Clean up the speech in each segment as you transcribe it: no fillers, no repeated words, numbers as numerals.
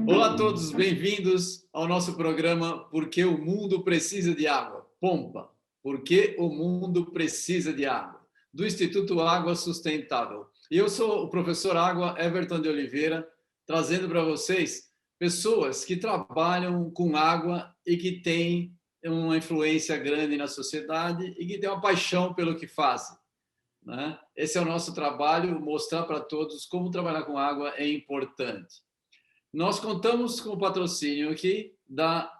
Olá a todos, bem-vindos ao nosso programa Porque o Mundo Precisa de Água. Pompa, porque o mundo precisa de água, do Instituto Água Sustentável. E eu sou o professor Água Everton de Oliveira, trazendo para vocês pessoas que trabalham com água e que têm uma influência grande na sociedade e que têm uma paixão pelo que fazem, né? Esse é o nosso trabalho, mostrar para todos como trabalhar com água é importante. Nós contamos com o patrocínio aqui da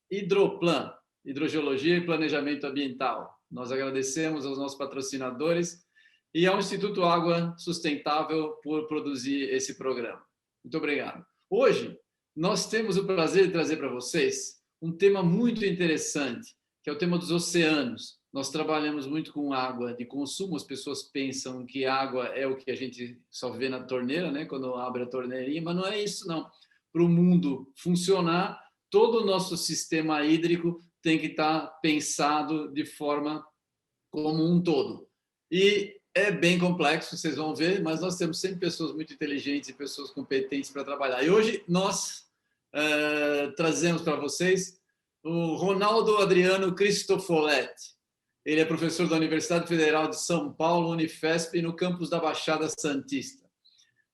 Hidroplan, Hidrogeologia e Planejamento Ambiental. Nós agradecemos aos nossos patrocinadores e ao Instituto Água Sustentável por produzir esse programa. Muito obrigado. Hoje, nós temos o prazer de trazer para vocês um tema muito interessante, que é o tema dos oceanos. Nós trabalhamos muito com água de consumo, as pessoas pensam que água é o que a gente só vê na torneira, né? Quando abre a torneirinha, mas não é isso, não. Para o mundo funcionar, todo o nosso sistema hídrico tem que estar pensado de forma como um todo. E é bem complexo, vocês vão ver, mas nós temos sempre pessoas muito inteligentes e pessoas competentes para trabalhar. E hoje nós trazemos para vocês o Ronaldo Adriano Cristofoletti. Ele é professor da Universidade Federal de São Paulo, Unifesp, no campus da Baixada Santista.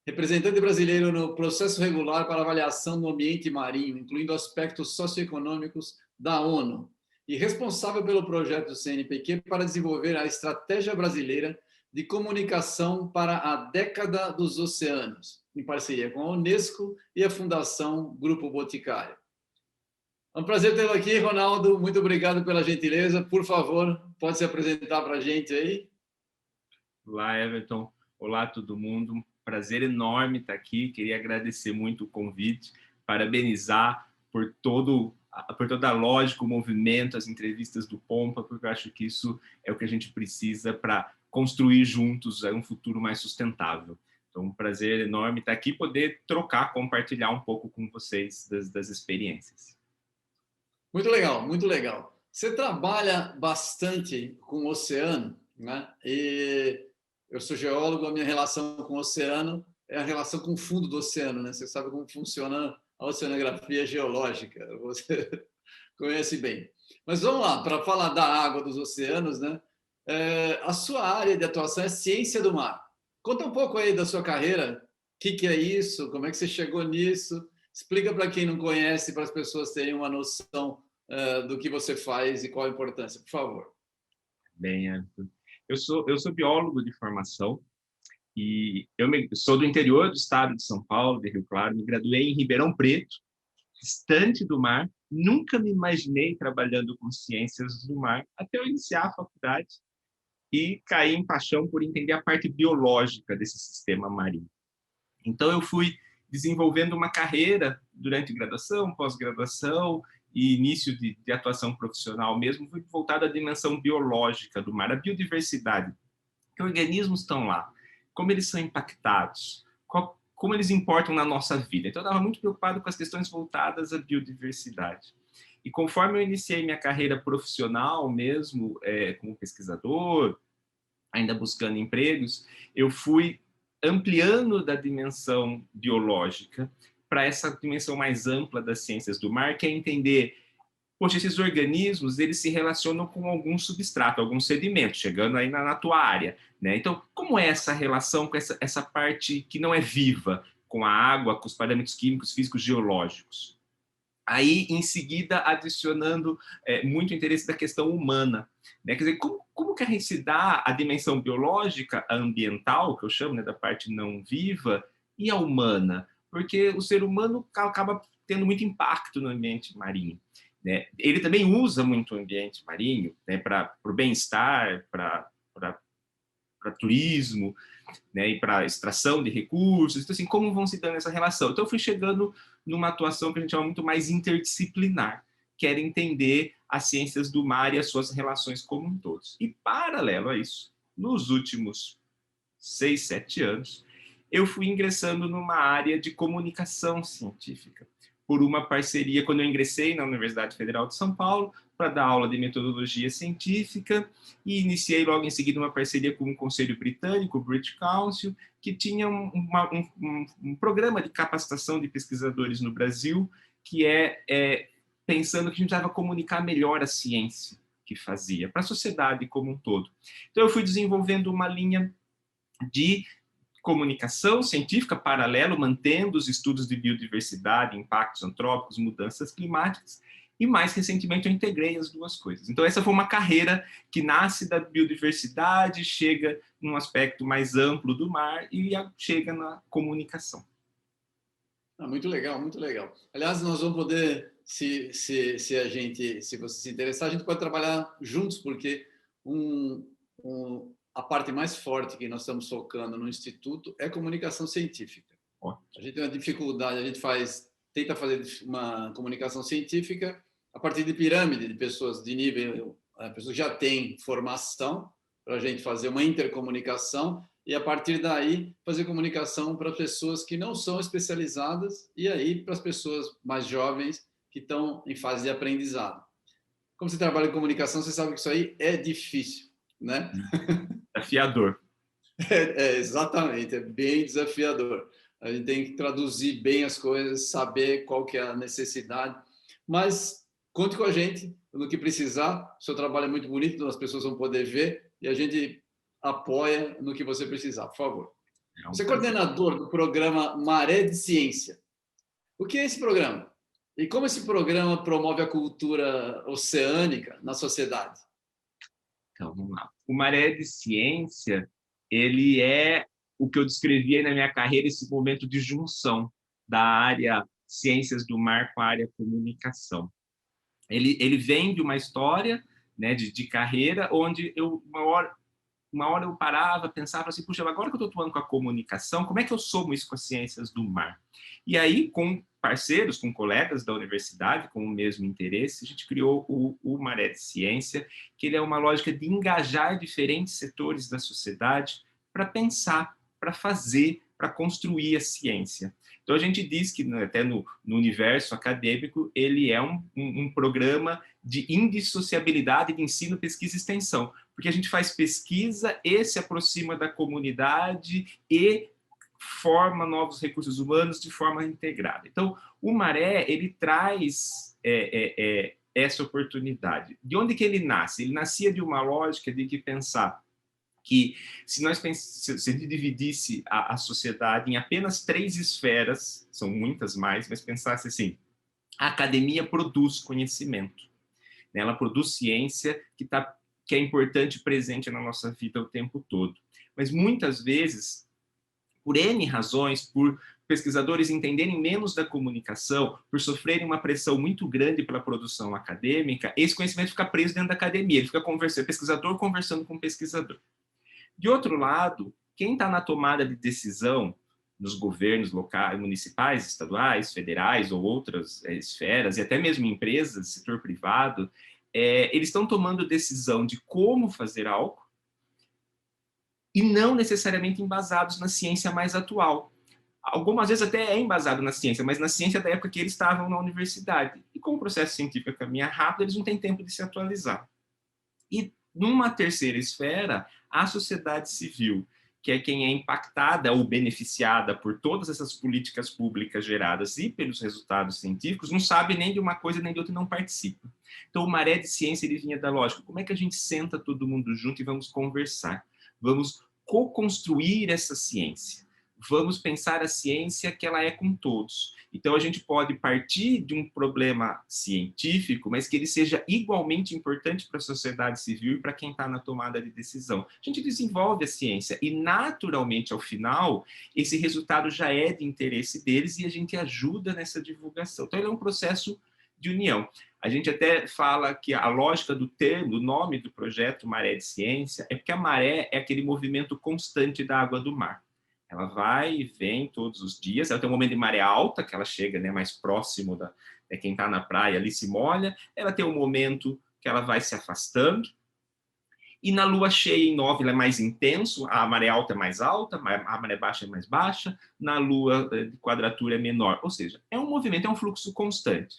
Representante brasileiro no processo regular para avaliação do ambiente marinho, incluindo aspectos socioeconômicos da ONU, e responsável pelo projeto do CNPq para desenvolver a Estratégia Brasileira de Comunicação para a Década dos Oceanos, em parceria com a Unesco e a Fundação Grupo Boticário. É um prazer tê-lo aqui, Ronaldo. Muito obrigado pela gentileza. Por favor, pode se apresentar para a gente aí? Olá, Everton. Olá, todo mundo. Um prazer enorme estar aqui. Queria agradecer muito o convite, parabenizar por toda a lógica, o movimento, as entrevistas do Pompa, porque eu acho que isso é o que a gente precisa para construir juntos um futuro mais sustentável. Então, um prazer enorme estar aqui, poder trocar, compartilhar um pouco com vocês das experiências. Muito legal, muito legal. Você trabalha bastante com o oceano, né? E eu sou geólogo, a minha relação com o oceano é a relação com o fundo do oceano, né? Você sabe como funciona a oceanografia geológica, você conhece bem. Mas vamos lá, para falar da água dos oceanos, né? A sua área de atuação é ciência do mar. Conta um pouco aí da sua carreira, o que é isso, como é que você chegou nisso? Explica para quem não conhece, para as pessoas terem uma noção do que você faz e qual a importância, por favor. Bem, eu sou biólogo de formação e sou do interior do estado de São Paulo, de Rio Claro, me graduei em Ribeirão Preto, distante do mar, nunca me imaginei trabalhando com ciências do mar até eu iniciar a faculdade e caí em paixão por entender a parte biológica desse sistema marinho. Então eu fui desenvolvendo uma carreira durante graduação, pós-graduação e início de atuação profissional mesmo, fui voltado à dimensão biológica do mar, a biodiversidade. Que organismos estão lá? Como eles são impactados? Como eles importam na nossa vida? Então eu estava muito preocupado com as questões voltadas à biodiversidade. E conforme eu iniciei minha carreira profissional mesmo, como pesquisador, ainda buscando empregos, eu fui ampliando da dimensão biológica para essa dimensão mais ampla das ciências do mar, que é entender, poxa, esses organismos, eles se relacionam com algum substrato, algum sedimento, chegando aí na tua área, né? Então, como é essa relação com essa parte que não é viva, com a água, com os parâmetros químicos, físicos, geológicos? Aí, em seguida, adicionando muito interesse da questão humana, né? Quer dizer, como que a gente se dá a dimensão biológica, a ambiental, que eu chamo, né, da parte não viva, e a humana? Porque o ser humano acaba tendo muito impacto no ambiente marinho, né? Ele também usa muito o ambiente marinho, né, para o bem-estar, para turismo, né, e para extração de recursos. Então, assim, como vão se dando essa relação? Então, eu fui chegando numa atuação que a gente chama muito mais interdisciplinar, que era entender as ciências do mar e as suas relações como um todo. E, paralelo a isso, nos últimos 6, 7 anos, eu fui ingressando numa área de comunicação científica, por uma parceria quando eu ingressei na Universidade Federal de São Paulo para dar aula de metodologia científica e iniciei logo em seguida uma parceria com o Conselho Britânico, o British Council, que tinha um programa de capacitação de pesquisadores no Brasil, que pensando que a gente precisava comunicar melhor a ciência que fazia para a sociedade como um todo. Então eu fui desenvolvendo uma linha de comunicação científica paralelo, mantendo os estudos de biodiversidade, impactos antrópicos, mudanças climáticas, e mais recentemente eu integrei as duas coisas. Então essa foi uma carreira que nasce da biodiversidade, chega num aspecto mais amplo do mar e chega na comunicação. Muito legal, muito legal. Aliás, nós vamos poder, se você se interessar, a gente pode trabalhar juntos, porque a parte mais forte que nós estamos focando no Instituto é comunicação científica. A gente tem uma dificuldade, a gente tenta fazer uma comunicação científica a partir de pirâmide de pessoas de nível, a pessoa já tem formação para a gente fazer uma intercomunicação e a partir daí fazer comunicação para pessoas que não são especializadas e aí para as pessoas mais jovens que estão em fase de aprendizado. Como você trabalha em comunicação, você sabe que isso aí é difícil, né? Desafiador. Exatamente, é bem desafiador. A gente tem que traduzir bem as coisas, saber qual que é a necessidade, mas conte com a gente no que precisar. O seu trabalho é muito bonito, as pessoas vão poder ver e a gente apoia no que você precisar, por favor. Você é coordenador do programa Maré de Ciência. O que é esse programa? E como esse programa promove a cultura oceânica na sociedade? Então, vamos lá. O Maré de Ciência, ele é o que eu descrevi aí na minha carreira, esse momento de junção da área Ciências do Mar com a área Comunicação. Ele vem de uma história, né, de carreira, onde uma hora eu parava, pensava assim, puxa, agora que eu estou atuando com a comunicação, como é que eu somo isso com as ciências do mar? E aí, com parceiros, com colegas da universidade, com o mesmo interesse, a gente criou o Maré de Ciência, que ele é uma lógica de engajar diferentes setores da sociedade para pensar, para fazer, para construir a ciência. Então, a gente diz que, até no universo acadêmico, ele é um programa de indissociabilidade de ensino, pesquisa e extensão, porque a gente faz pesquisa e se aproxima da comunidade e forma novos recursos humanos de forma integrada. Então, o Maré, ele traz essa oportunidade. De onde que ele nasce? Ele nascia de uma lógica de que pensar que se a gente dividisse a sociedade em apenas 3 esferas, são muitas mais, mas pensasse assim, a academia produz conhecimento, né? Ela produz ciência que é importante e presente na nossa vida o tempo todo. Mas muitas vezes, por N razões, por pesquisadores entenderem menos da comunicação, por sofrerem uma pressão muito grande pela produção acadêmica, esse conhecimento fica preso dentro da academia, ele fica pesquisador conversando com pesquisador. De outro lado, quem está na tomada de decisão nos governos locais, municipais, estaduais, federais ou outras esferas, e até mesmo empresas, setor privado, eles estão tomando decisão de como fazer algo e não necessariamente embasados na ciência mais atual. Algumas vezes até é embasado na ciência, mas na ciência da época que eles estavam na universidade. E como o processo científico caminha rápido, eles não têm tempo de se atualizar. E numa terceira esfera, a sociedade civil, que é quem é impactada ou beneficiada por todas essas políticas públicas geradas e pelos resultados científicos, não sabe nem de uma coisa nem de outra e não participa. Então, o Maré de Ciência ele vinha da lógica, como é que a gente senta todo mundo junto e vamos conversar? Vamos co-construir essa ciência. Vamos pensar a ciência que ela é com todos. Então, a gente pode partir de um problema científico, mas que ele seja igualmente importante para a sociedade civil e para quem está na tomada de decisão. A gente desenvolve a ciência e, naturalmente, ao final, esse resultado já é de interesse deles e a gente ajuda nessa divulgação. Então, ele é um processo de união. A gente até fala que a lógica do termo, o nome do projeto Maré de Ciência, é porque a maré é aquele movimento constante da água do mar. Ela vai e vem todos os dias, ela tem um momento de maré alta, que ela chega, né, mais próximo quem está na praia ali se molha, ela tem um momento que ela vai se afastando, E na lua cheia em 9 ele é mais intenso, a maré alta é mais alta, a maré baixa é mais baixa, na lua de quadratura é menor. Ou seja, é um movimento, é um fluxo constante.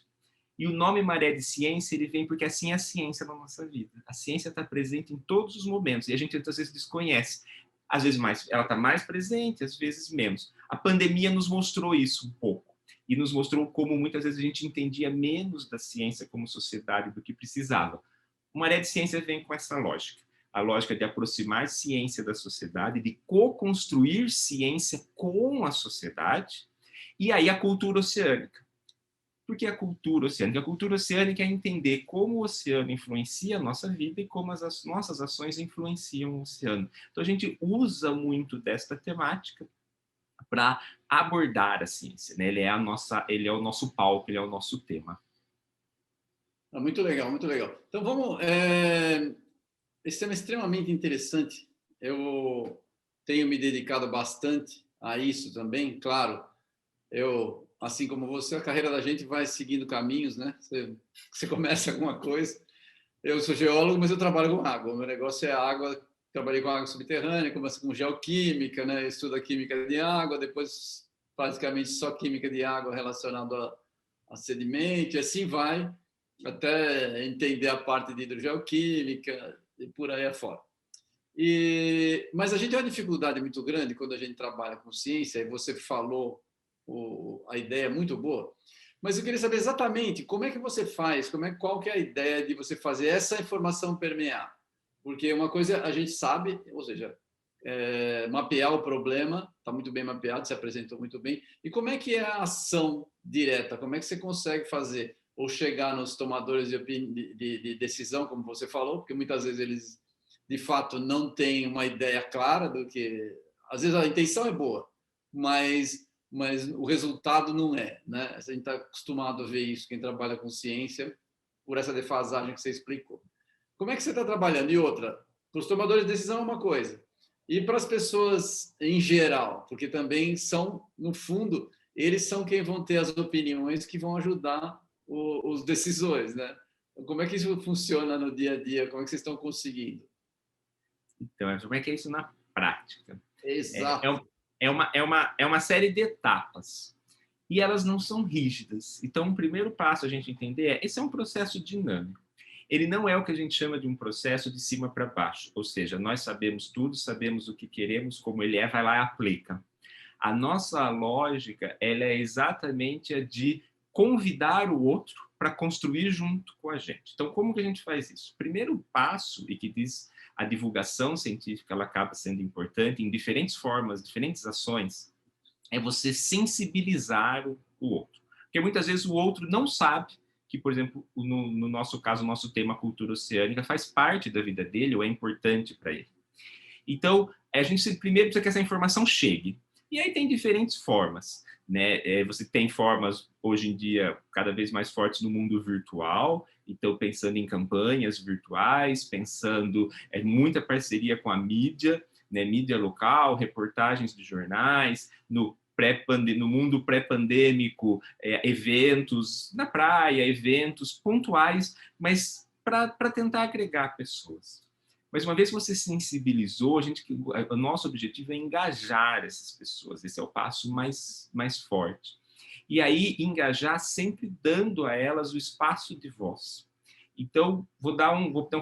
E o nome maré de ciência, ele vem porque assim é a ciência na nossa vida. A ciência está presente em todos os momentos, e a gente às vezes desconhece. Às vezes mais, ela está mais presente, às vezes menos. A pandemia nos mostrou isso um pouco, e nos mostrou como muitas vezes a gente entendia menos da ciência como sociedade do que precisava. O maré de ciência vem com essa lógica. A lógica de aproximar ciência da sociedade, de co-construir ciência com a sociedade, e aí a cultura oceânica. Por que a cultura oceânica? A cultura oceânica é entender como o oceano influencia a nossa vida e como as nossas ações influenciam o oceano. Então a gente usa muito desta temática para abordar a ciência, né? Ele é o nosso palco, ele é o nosso tema. Muito legal, muito legal. Então vamos... Esse tema é extremamente interessante. Eu tenho me dedicado bastante a isso também. Claro, eu, assim como você, a carreira da gente vai seguindo caminhos, né? Você começa alguma coisa. Eu sou geólogo, mas eu trabalho com água. O meu negócio é água. Trabalhei com água subterrânea, começo com geoquímica, né? Estudo a química de água, depois basicamente só química de água relacionada a sedimento, e assim vai, até entender a parte de hidrogeoquímica e por aí afora. Mas a gente tem uma dificuldade muito grande quando a gente trabalha com ciência, e você falou, a ideia é muito boa, mas eu queria saber exatamente como é que você faz, qual que é a ideia de você fazer essa informação permear? Porque uma coisa a gente sabe, ou seja, mapear o problema, está muito bem mapeado, se apresentou muito bem, e como é que é a ação direta? Como é que você consegue fazer ou chegar nos tomadores de decisão, como você falou, porque muitas vezes eles, de fato, não têm uma ideia clara do que... Às vezes a intenção é boa, mas o resultado não é, né? A gente está acostumado a ver isso, quem trabalha com ciência, por essa defasagem que você explicou. Como é que você está trabalhando? E outra, para os tomadores de decisão é uma coisa, e para as pessoas em geral, porque também são, no fundo, eles são quem vão ter as opiniões que vão ajudar os decisores, né? Como é que isso funciona no dia a dia? Como é que vocês estão conseguindo? Então, como é que é isso na prática? Exato. É uma série de etapas. E elas não são rígidas. Então, o primeiro passo a gente entender é esse é um processo dinâmico. Ele não é o que a gente chama de um processo de cima para baixo. Ou seja, nós sabemos tudo, sabemos o que queremos, como ele é, vai lá e aplica. A nossa lógica, ela é exatamente a de convidar o outro para construir junto com a gente. Então, como que a gente faz isso? O primeiro passo, e que diz a divulgação científica, ela acaba sendo importante em diferentes formas, diferentes ações, é você sensibilizar o outro. Porque muitas vezes o outro não sabe que, por exemplo, no nosso caso, o nosso tema cultura oceânica faz parte da vida dele ou é importante para ele. Então, a gente primeiro precisa que essa informação chegue. E aí tem diferentes formas, né? Você tem formas, hoje em dia, cada vez mais fortes no mundo virtual, então pensando em campanhas virtuais, pensando em muita parceria com a mídia, né? Mídia local, reportagens de jornais, no mundo pré-pandêmico, eventos na praia, eventos pontuais, mas para tentar agregar pessoas. Mas uma vez que você sensibilizou, o nosso objetivo é engajar essas pessoas. Esse é o passo mais forte. E aí, engajar sempre dando a elas o espaço de voz. Então, vou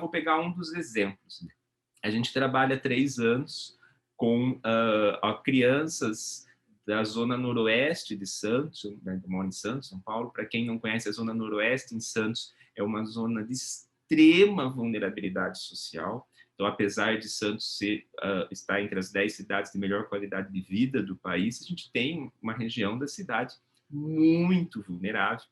pegar um dos exemplos. A gente trabalha há 3 anos com crianças da zona noroeste de Santos, né, eu moro em Santos, São Paulo. Para quem não conhece, a zona noroeste em Santos é uma zona de extrema vulnerabilidade social. Então, apesar de Santos estar entre as 10 cidades de melhor qualidade de vida do país, a gente tem uma região da cidade muito vulnerável.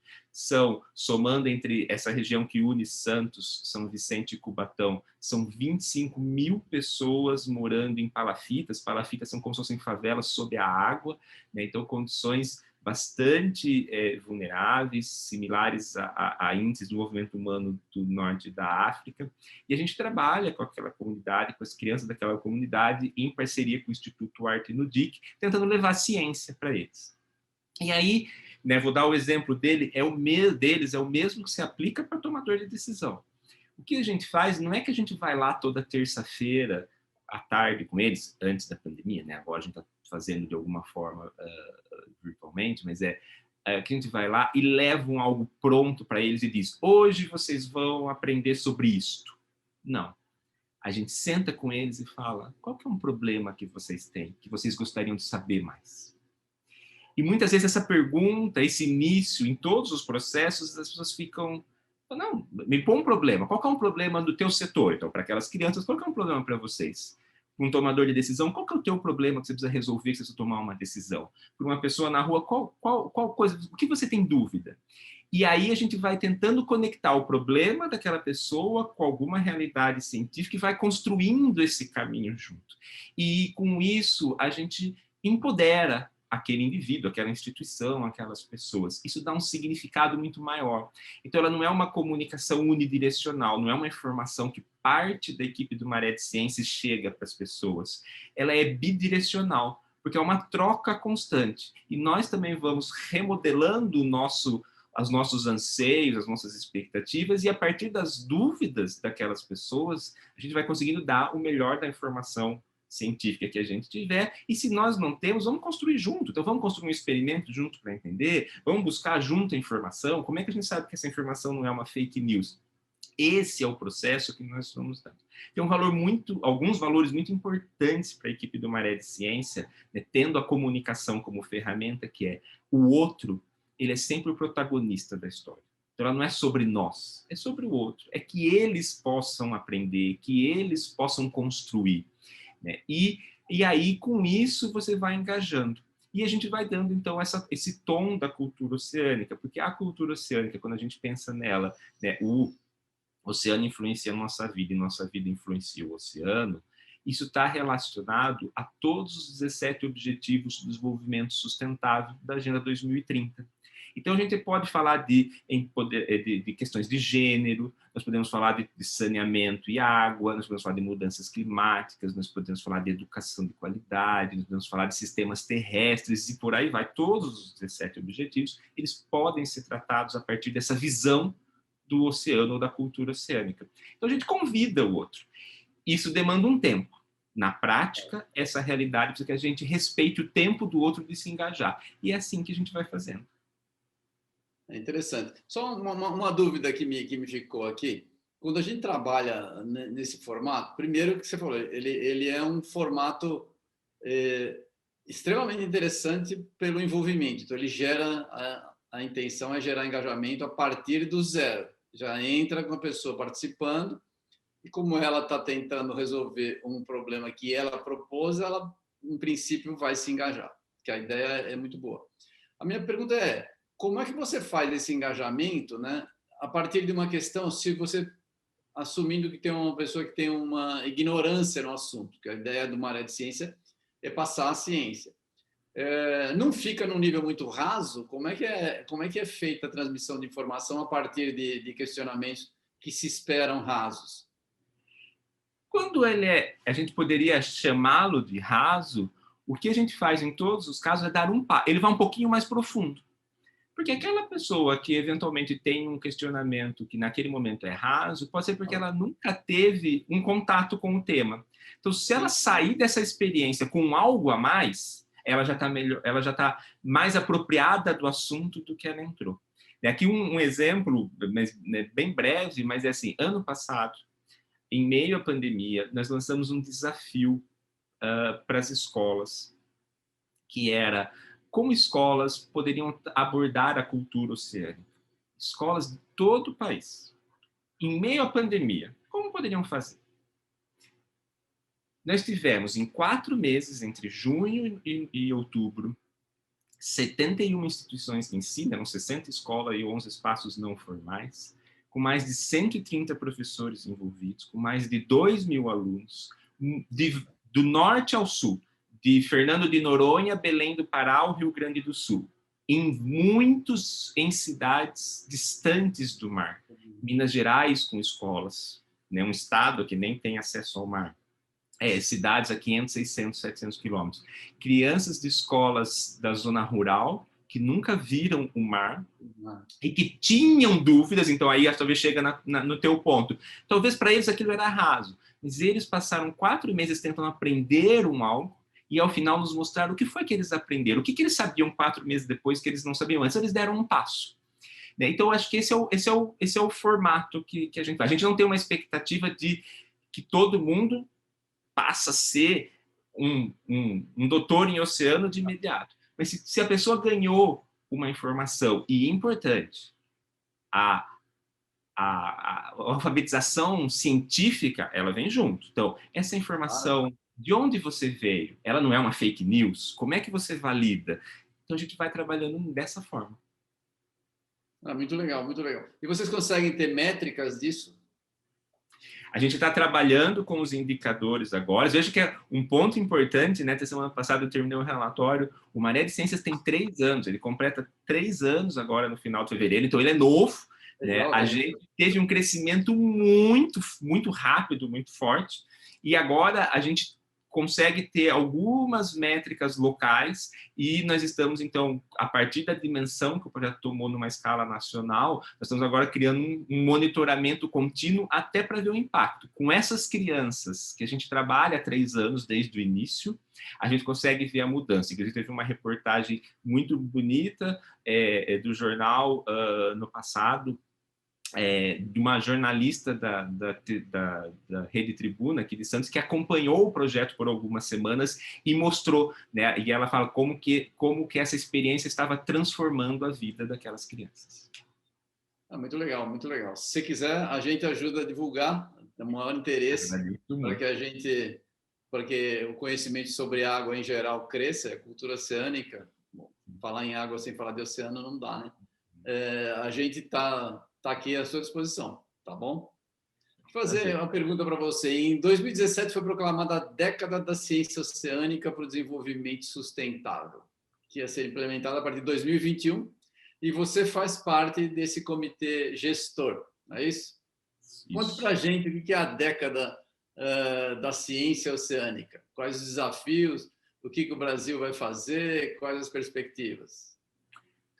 Somando entre essa região que une Santos, São Vicente e Cubatão, são 25 mil pessoas morando em palafitas. Palafitas são como se fossem favelas sob a água, né? Então, condições bastante vulneráveis, similares a índices do desenvolvimento humano do norte da África. E a gente trabalha com aquela comunidade, com as crianças daquela comunidade, em parceria com o Instituto Arte no DIC, tentando levar ciência para eles. E aí, né, vou dar o exemplo deles, é o mesmo que se aplica para tomador de decisão. O que a gente faz não é que a gente vai lá toda terça-feira à tarde com eles, antes da pandemia, né? Agora a gente está fazendo de alguma forma virtualmente, mas que a gente vai lá e leva algo pronto para eles e diz: hoje vocês vão aprender sobre isto. Não. A gente senta com eles e fala: qual que é um problema que vocês têm, que vocês gostariam de saber mais? E muitas vezes essa pergunta, esse início, em todos os processos, as pessoas ficam: não, me põe um problema. Qual que é um problema do teu setor? Então, para aquelas crianças, qual que é um problema para vocês? Um tomador de decisão, qual que é o teu problema que você precisa resolver se você tomar uma decisão? Para uma pessoa na rua, qual coisa, o que você tem dúvida? E aí a gente vai tentando conectar o problema daquela pessoa com alguma realidade científica e vai construindo esse caminho junto. E com isso a gente empodera aquele indivíduo, aquela instituição, aquelas pessoas. Isso dá um significado muito maior. Então ela não é uma comunicação unidirecional, não é uma informação que parte da equipe do Maré de Ciências chega para as pessoas. Ela é bidirecional, porque é uma troca constante. E nós também vamos remodelando os nossos anseios, as nossas expectativas, e a partir das dúvidas daquelas pessoas, a gente vai conseguindo dar o melhor da informação científica que a gente tiver, e se nós não temos, vamos construir junto. Então vamos construir um experimento junto para entender, vamos buscar junto a informação. Como é que a gente sabe que essa informação não é uma fake news? Esse é o processo que nós estamos dando. Tem alguns valores muito importantes para a equipe do Maré de Ciência, né, tendo a comunicação como ferramenta, que é o outro, ele é sempre o protagonista da história. Então, ela não é sobre nós, é sobre o outro. É que eles possam aprender, que eles possam construir. Né? E aí, com isso, você vai engajando. E a gente vai dando, então, esse tom da cultura oceânica, porque a cultura oceânica, quando a gente pensa nela, né, o oceano influencia a nossa vida e nossa vida influencia o oceano, isso está relacionado a todos os 17 Objetivos de Desenvolvimento Sustentável da Agenda 2030. Então, a gente pode falar de questões de gênero, nós podemos falar de saneamento e água, nós podemos falar de mudanças climáticas, nós podemos falar de educação de qualidade, nós podemos falar de sistemas terrestres e por aí vai. Todos os 17 objetivos, eles podem ser tratados a partir dessa visão do oceano ou da cultura oceânica. Então, a gente convida o outro. Isso demanda um tempo. Na prática, essa realidade precisa que a gente respeite o tempo do outro de se engajar. E é assim que a gente vai fazendo. É interessante. Só uma dúvida que me ficou aqui. Quando a gente trabalha nesse formato, primeiro que você falou, ele é um formato extremamente interessante pelo envolvimento. Então, ele gera, a intenção é gerar engajamento a partir do zero. Já entra com a pessoa participando e como ela está tentando resolver um problema que ela propôs, ela, em princípio, vai se engajar, porque a ideia é muito boa. A minha pergunta é, como é que você faz esse engajamento, né, a partir de uma questão, se você, assumindo que tem uma pessoa que tem uma ignorância no assunto, que a ideia do Maré de Ciência é passar a ciência. Não fica num nível muito raso? Como é que é feita a transmissão de informação a partir de questionamentos que se esperam rasos? Quando a gente poderia chamá-lo de raso, o que a gente faz em todos os casos é dar um passo. Ele vai um pouquinho mais profundo. Porque aquela pessoa que eventualmente tem um questionamento que naquele momento é raso, pode ser porque ela nunca teve um contato com o tema. Então, se ela sair dessa experiência com algo a mais, ela já está melhor, ela já está mais apropriada do assunto do que ela entrou. Aqui um exemplo bem breve, mas é assim, ano passado, em meio à pandemia, nós lançamos um desafio para as escolas, que era como escolas poderiam abordar a cultura oceânica. Escolas de todo o país. Em meio à pandemia, como poderiam fazer? Nós tivemos, em 4 meses, entre junho e outubro, 71 instituições de ensino, eram 60 escolas e 11 espaços não formais, com mais de 130 professores envolvidos, com mais de 2.000 alunos, do norte ao sul, de Fernando de Noronha, Belém do Pará, ao Rio Grande do Sul, em cidades distantes do mar. Minas Gerais com escolas, né, um estado que nem tem acesso ao mar. Cidades a 500, 600, 700 quilômetros. Crianças de escolas da zona rural, que nunca viram o mar e que tinham dúvidas, então aí talvez chega no teu ponto. Talvez para eles aquilo era raso, mas eles passaram 4 meses tentando aprender algo e ao final nos mostraram o que foi que eles aprenderam, o que eles sabiam 4 meses depois que eles não sabiam antes, eles deram um passo. Né? Então, eu acho que esse é o formato que a gente faz. A gente não tem uma expectativa de que todo mundo passa a ser um doutor em oceano de imediato. Mas se a pessoa ganhou uma informação, e é importante, a alfabetização científica, ela vem junto. Então, essa informação, de onde você veio, ela não é uma fake news? Como é que você valida? Então, a gente vai trabalhando dessa forma. Muito legal, muito legal. E vocês conseguem ter métricas disso? A gente está trabalhando com os indicadores agora. Veja que é um ponto importante, né? Semana passada eu terminei um relatório. O Maré de Ciências tem 3 anos, ele completa 3 anos agora no final de fevereiro, então ele é novo. Legal, né? A gente teve um crescimento muito, muito rápido, muito forte, e agora a gente consegue ter algumas métricas locais e nós estamos, então, a partir da dimensão que o projeto tomou numa escala nacional, nós estamos agora criando um monitoramento contínuo até para ver o impacto. Com essas crianças que a gente trabalha há 3 anos desde o início, a gente consegue ver a mudança. Inclusive, teve uma reportagem muito bonita do jornal no passado, de uma jornalista da Rede Tribuna aqui de Santos, que acompanhou o projeto por algumas semanas e mostrou, né? E ela fala como que essa experiência estava transformando a vida daquelas crianças. Muito legal, muito legal. Se você quiser, a gente ajuda a divulgar, é o maior interesse para que o conhecimento sobre água em geral cresça, a cultura oceânica. Bom, falar em água sem falar de oceano não dá, né? A gente está aqui à sua disposição, tá bom? Vou fazer uma pergunta para você. Em 2017 foi proclamada a década da ciência oceânica para o desenvolvimento sustentável, que ia ser implementada a partir de 2021, e você faz parte desse comitê gestor, não é isso? Conta para a gente o que é a década da ciência oceânica, quais os desafios, o que o Brasil vai fazer, quais as perspectivas.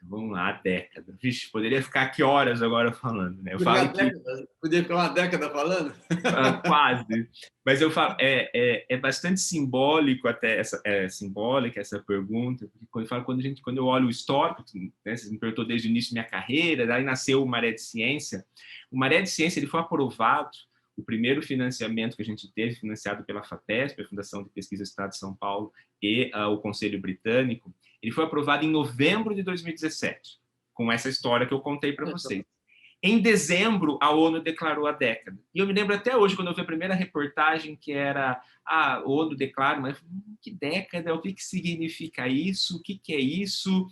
Vamos lá, a década. Vixe, poderia ficar aqui horas agora falando, né? Eu falo que... Poderia ficar uma década falando? Quase. Mas eu falo, é bastante simbólico até simbólica essa pergunta, porque quando eu olho o histórico, né, você me perguntou desde o início da minha carreira, daí nasceu o Maré de Ciência. O Maré de Ciência ele foi aprovado, o primeiro financiamento que a gente teve, financiado pela FAPESP, a Fundação de Pesquisa do Estado de São Paulo, e o Conselho Britânico, ele foi aprovado em novembro de 2017, com essa história que eu contei para vocês. Em dezembro, a ONU declarou a década. E eu me lembro até hoje, quando eu vi a primeira reportagem, que era a ONU declara, mas que década? O que significa isso? O que é isso?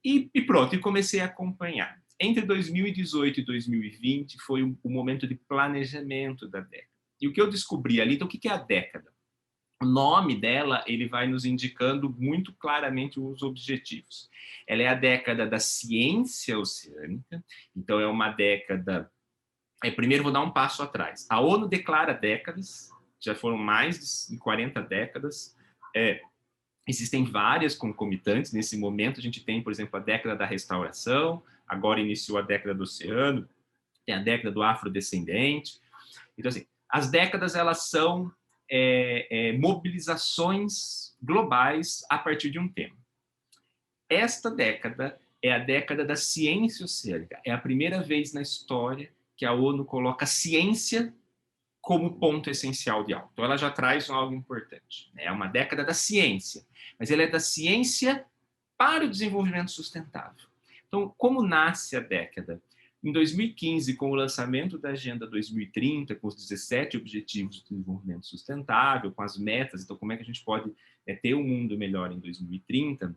E pronto, e comecei a acompanhar. Entre 2018 e 2020 foi o momento de planejamento da década. E o que eu descobri ali, então, o que é a década? O nome dela, ele vai nos indicando muito claramente os objetivos. Ela é a década da ciência oceânica, então é uma década... Primeiro vou dar um passo atrás. A ONU declara décadas, já foram mais de 40 décadas, existem várias concomitantes. Nesse momento a gente tem, por exemplo, a década da restauração, agora iniciou a década do oceano, tem a década do afrodescendente. Então, assim, as décadas, elas são mobilizações globais a partir de um tema. Esta década é a década da ciência oceânica. É a primeira vez na história que a ONU coloca a ciência como ponto essencial de algo. Então, ela já traz algo importante. É uma década da ciência, mas ela é da ciência para o desenvolvimento sustentável. Então, como nasce a década? Em 2015, com o lançamento da Agenda 2030, com os 17 Objetivos de Desenvolvimento Sustentável, com as metas, então como é que a gente pode ter um mundo melhor em 2030,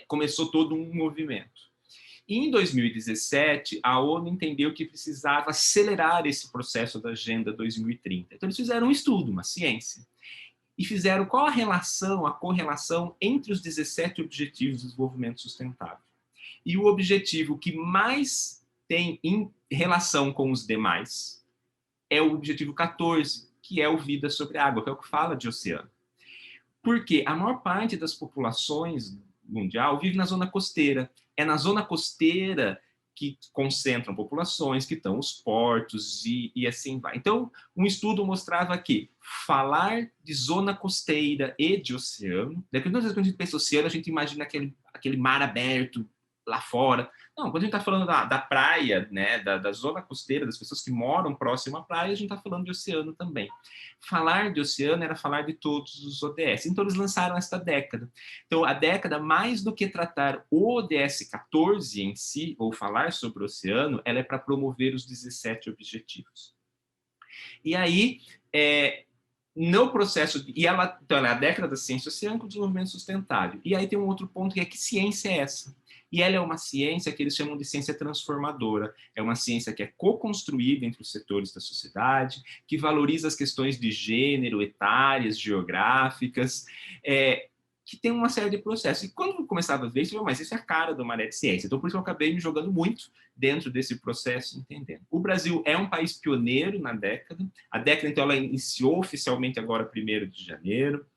começou todo um movimento. E em 2017, a ONU entendeu que precisava acelerar esse processo da Agenda 2030. Então, eles fizeram um estudo, uma ciência, e fizeram qual a correlação entre os 17 Objetivos de Desenvolvimento Sustentável. E o objetivo que mais tem em relação com os demais é o objetivo 14, que é o Vida sobre a Água, que é o que fala de oceano. Porque a maior parte das populações mundial vive na zona costeira. É na zona costeira que concentram populações, que estão os portos e assim vai. Então, um estudo mostrava que falar de zona costeira e de oceano, né, porque quando a gente pensa oceano, a gente imagina aquele mar aberto lá fora. Não, quando a gente está falando da praia, né, da zona costeira, das pessoas que moram próximo à praia, a gente está falando de oceano também. Falar de oceano era falar de todos os ODS. Então, eles lançaram esta década. Então, a década, mais do que tratar o ODS 14 em si, ou falar sobre o oceano, ela é para promover os 17 objetivos. E aí, no processo, então ela é a década da ciência oceânica com desenvolvimento sustentável. E aí tem um outro ponto que é: que ciência é essa? E ela é uma ciência que eles chamam de ciência transformadora. É uma ciência que é co-construída entre os setores da sociedade, que valoriza as questões de gênero, etárias, geográficas, que tem uma série de processos. E quando eu começava a ver isso, mas isso é a cara do Maré de Ciência. Então, por isso eu acabei me jogando muito dentro desse processo, entendendo. O Brasil é um país pioneiro na década. A década, então, ela iniciou oficialmente agora 1º de janeiro.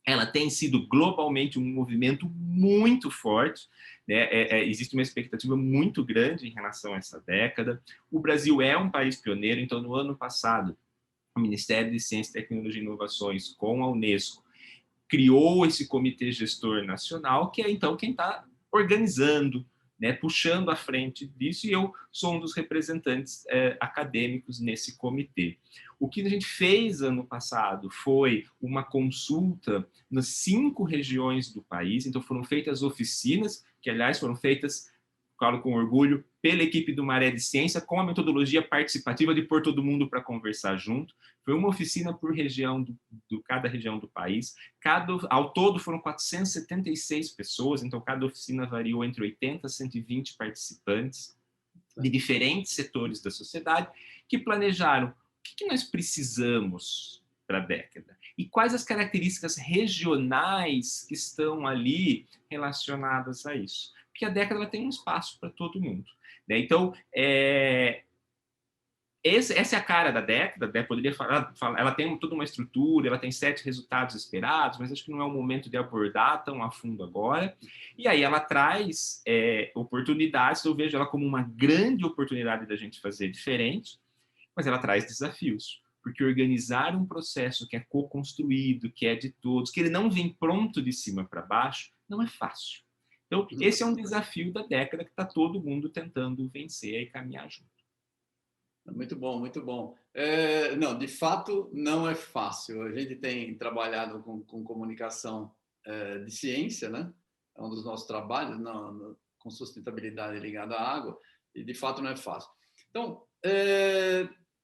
Ela tem sido globalmente um movimento muito forte, né? Existe uma expectativa muito grande em relação a essa década. O Brasil é um país pioneiro, então, no ano passado, o Ministério de Ciência, Tecnologia e Inovações, com a Unesco, criou esse comitê gestor nacional, que é, então, quem está organizando, né, puxando à frente disso, e eu sou um dos representantes acadêmicos nesse comitê. O que a gente fez ano passado foi uma consulta nas 5 regiões do país, então foram feitas oficinas, que, aliás, foram feitas, falo com orgulho, pela equipe do Maré de Ciência, com a metodologia participativa de pôr todo mundo para conversar junto. Foi uma oficina por região, cada região do país. Ao todo foram 476 pessoas, então cada oficina variou entre 80 e 120 participantes de diferentes setores da sociedade, que planejaram o que nós precisamos para a década e quais as características regionais que estão ali relacionadas a isso. Porque a década ela tem um espaço para todo mundo, né? Então, essa é a cara da década, né? Poderia falar, ela tem toda uma estrutura, ela tem 7 resultados esperados, mas acho que não é o momento de abordar tão a fundo agora. E aí ela traz oportunidades, eu vejo ela como uma grande oportunidade da gente fazer diferente, mas ela traz desafios, porque organizar um processo que é co-construído, que é de todos, que ele não vem pronto de cima para baixo, não é fácil. Então, esse é um desafio da década que está todo mundo tentando vencer e caminhar junto. Muito bom, muito bom. Não, de fato, não é fácil. A gente tem trabalhado com comunicação de ciência, né? É um dos nossos trabalhos com sustentabilidade ligada à água, e de fato não é fácil. Então,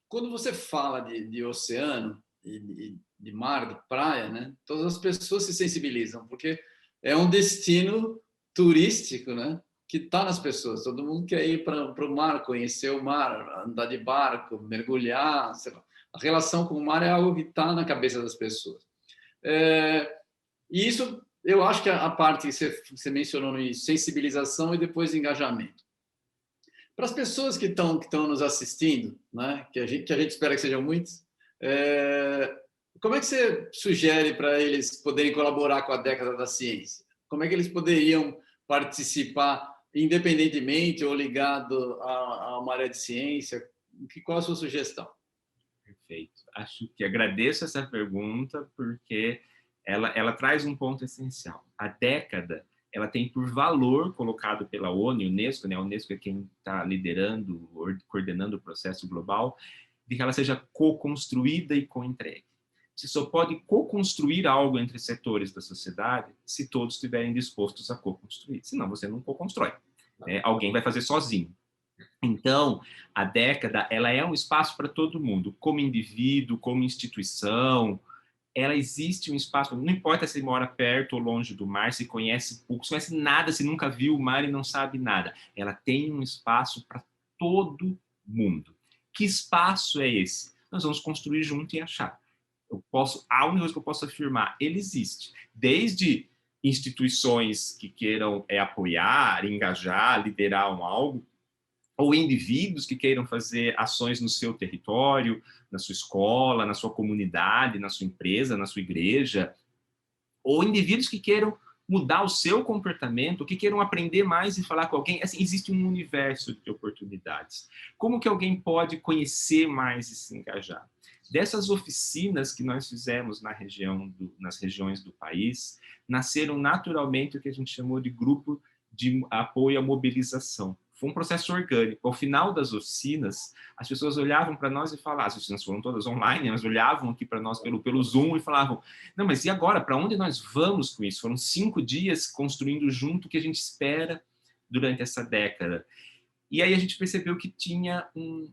quando você fala de oceano, de mar, de praia, né? Todas as pessoas se sensibilizam, porque é um destino turístico, né? Que está nas pessoas. Todo mundo quer ir para o mar, conhecer o mar, andar de barco, mergulhar. Sei lá. A relação com o mar é algo que está na cabeça das pessoas. E isso, eu acho que a parte que você mencionou no início, sensibilização e depois engajamento. Para as pessoas que estão nos assistindo, né, que a gente espera que sejam muitos, como é que você sugere para eles poderem colaborar com a década da ciência? Como é que eles poderiam participar independentemente ou ligado à Maré de Ciência? Qual a sua sugestão? Perfeito. Acho que agradeço essa pergunta, porque ela traz um ponto essencial. A década ela tem por valor colocado pela ONU e Unesco, né? A Unesco é quem está liderando, coordenando o processo global, de que ela seja co-construída e co-entregue. Você só pode co-construir algo entre setores da sociedade se todos estiverem dispostos a co-construir. Senão você não co-constrói. Né? Alguém vai fazer sozinho. Então, a década ela é um espaço para todo mundo, como indivíduo, como instituição. Ela existe um espaço, não importa se mora perto ou longe do mar, se conhece pouco, se conhece nada, se nunca viu o mar e não sabe nada. Ela tem um espaço para todo mundo. Que espaço é esse? Nós vamos construir junto e achar. A única coisa que eu posso afirmar, ele existe. Desde instituições que queiram apoiar, engajar, liderar algo, ou indivíduos que queiram fazer ações no seu território, na sua escola, na sua comunidade, na sua empresa, na sua igreja, ou indivíduos que queiram mudar o seu comportamento, que queiram aprender mais e falar com alguém. Assim, existe um universo de oportunidades. Como que alguém pode conhecer mais e se engajar? Dessas oficinas que nós fizemos nas regiões do país, nasceram naturalmente o que a gente chamou de grupo de apoio à mobilização. Foi um processo orgânico. Ao final das oficinas, as pessoas olhavam para nós e falavam, as oficinas foram todas online, mas olhavam aqui para nós pelo Zoom e falavam, não, mas e agora? Para onde nós vamos com isso? Foram 5 dias construindo junto o que a gente espera durante essa década. E aí a gente percebeu que tinha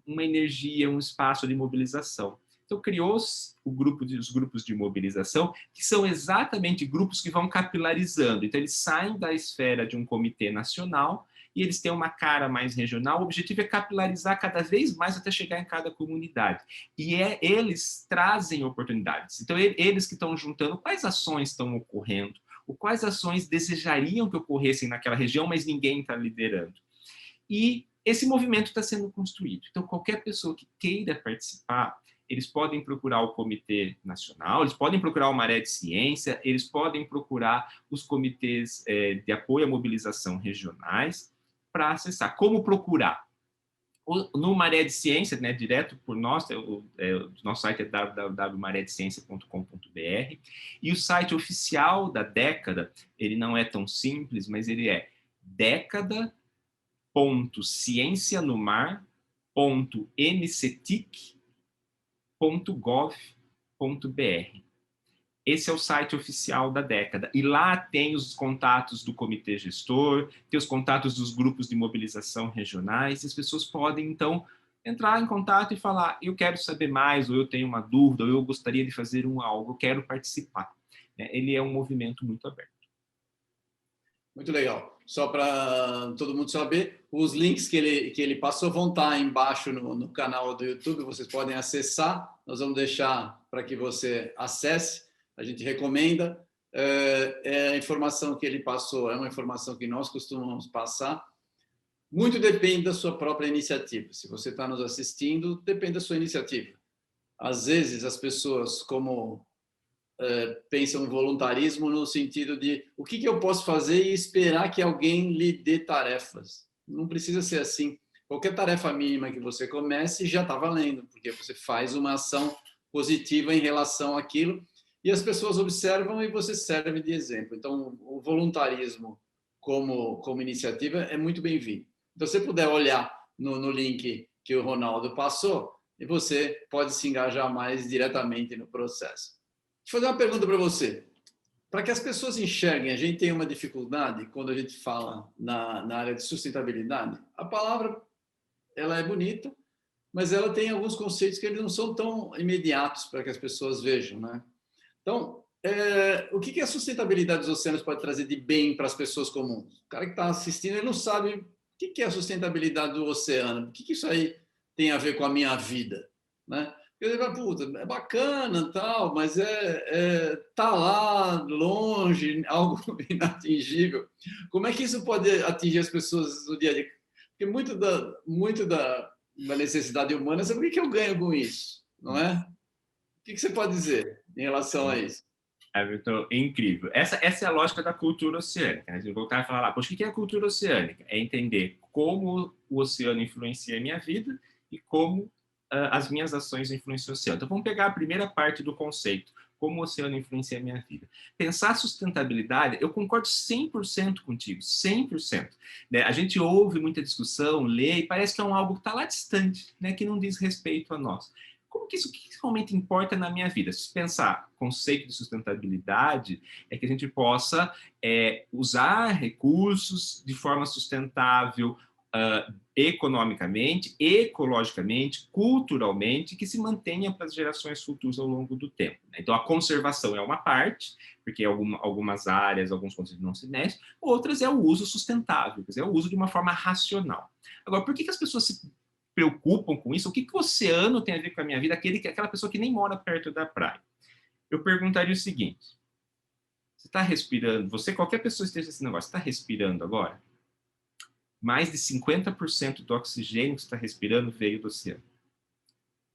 uma energia, um espaço de mobilização. Então, criou-se os grupos de mobilização, que são exatamente grupos que vão capilarizando. Então, eles saem da esfera de um comitê nacional e eles têm uma cara mais regional. O objetivo é capilarizar cada vez mais até chegar em cada comunidade. E eles trazem oportunidades. Então, eles que estão juntando quais ações estão ocorrendo, ou quais ações desejariam que ocorressem naquela região, mas ninguém está liderando. E esse movimento está sendo construído. Então, qualquer pessoa que queira participar, eles podem procurar o Comitê Nacional, eles podem procurar o Maré de Ciência, eles podem procurar os comitês de apoio à mobilização regionais para acessar. Como procurar? No Maré de Ciência, né, direto por nós, o nosso site é www.maredeciencia.com.br, e o site oficial da década, ele não é tão simples, mas ele é década.ciencianomar.ncetic.gov.br. Esse é o site oficial da década. E lá tem os contatos do comitê gestor, tem os contatos dos grupos de mobilização regionais, e as pessoas podem, então, entrar em contato e falar, eu quero saber mais, ou eu tenho uma dúvida, ou eu gostaria de fazer algo, eu quero participar. Ele é um movimento muito aberto. Muito legal. Só para todo mundo saber, os links que ele passou vão estar embaixo no canal do YouTube, vocês podem acessar, nós vamos deixar para que você acesse, a gente recomenda. A informação que ele passou é uma informação que nós costumamos passar. Muito depende da sua própria iniciativa. Se você está nos assistindo, depende da sua iniciativa. Às vezes, as pessoas, pensam em voluntarismo no sentido de o que eu posso fazer e esperar que alguém lhe dê tarefas. Não precisa ser assim. Qualquer tarefa mínima que você comece já está valendo, porque você faz uma ação positiva em relação àquilo e as pessoas observam e você serve de exemplo. Então, o voluntarismo como iniciativa é muito bem-vindo. Então, se você puder olhar no link que o Ronaldo passou, e você pode se engajar mais diretamente no processo. Deixa eu fazer uma pergunta para você. Para que as pessoas enxerguem, a gente tem uma dificuldade quando a gente fala na área de sustentabilidade. A palavra ela é bonita, mas ela tem alguns conceitos que eles não são tão imediatos para que as pessoas vejam, né? Então, o que a sustentabilidade dos oceanos pode trazer de bem para as pessoas comuns? O cara que está assistindo, ele não sabe o que é a sustentabilidade do oceano, o que isso aí tem a ver com a minha vida, né? Eu digo, puta, é bacana, tal, mas tá lá longe, algo inatingível. Como é que isso pode atingir as pessoas no dia a dia? Porque muito da necessidade humana é saber o que eu ganho com isso, não é? O que você pode dizer em relação a isso? Everton, incrível. Essa é a lógica da cultura oceânica. Né? A gente voltar a falar lá, poxa, o que é a cultura oceânica? É entender como o oceano influencia a minha vida e como as minhas ações influenciam o oceano. Então, vamos pegar a primeira parte do conceito, como o oceano influencia a minha vida. Pensar sustentabilidade, eu concordo 100% contigo, 100%. Né? A gente ouve muita discussão, lê, e parece que é algo que está lá distante, né? Que não diz respeito a nós. Como que isso realmente importa na minha vida? Se pensar conceito de sustentabilidade, é que a gente possa usar recursos de forma sustentável, economicamente, ecologicamente, culturalmente, que se mantenha para as gerações futuras ao longo do tempo. Né? Então, a conservação é uma parte, porque algumas áreas, alguns conceitos não se mexem, outras é o uso sustentável, quer dizer, é o uso de uma forma racional. Agora, por que as pessoas se preocupam com isso? O que o oceano tem a ver com a minha vida? Aquela pessoa que nem mora perto da praia. Eu perguntaria o seguinte, você está respirando, qualquer pessoa esteja nesse negócio, está respirando agora? Mais de 50% do oxigênio que você está respirando veio do oceano.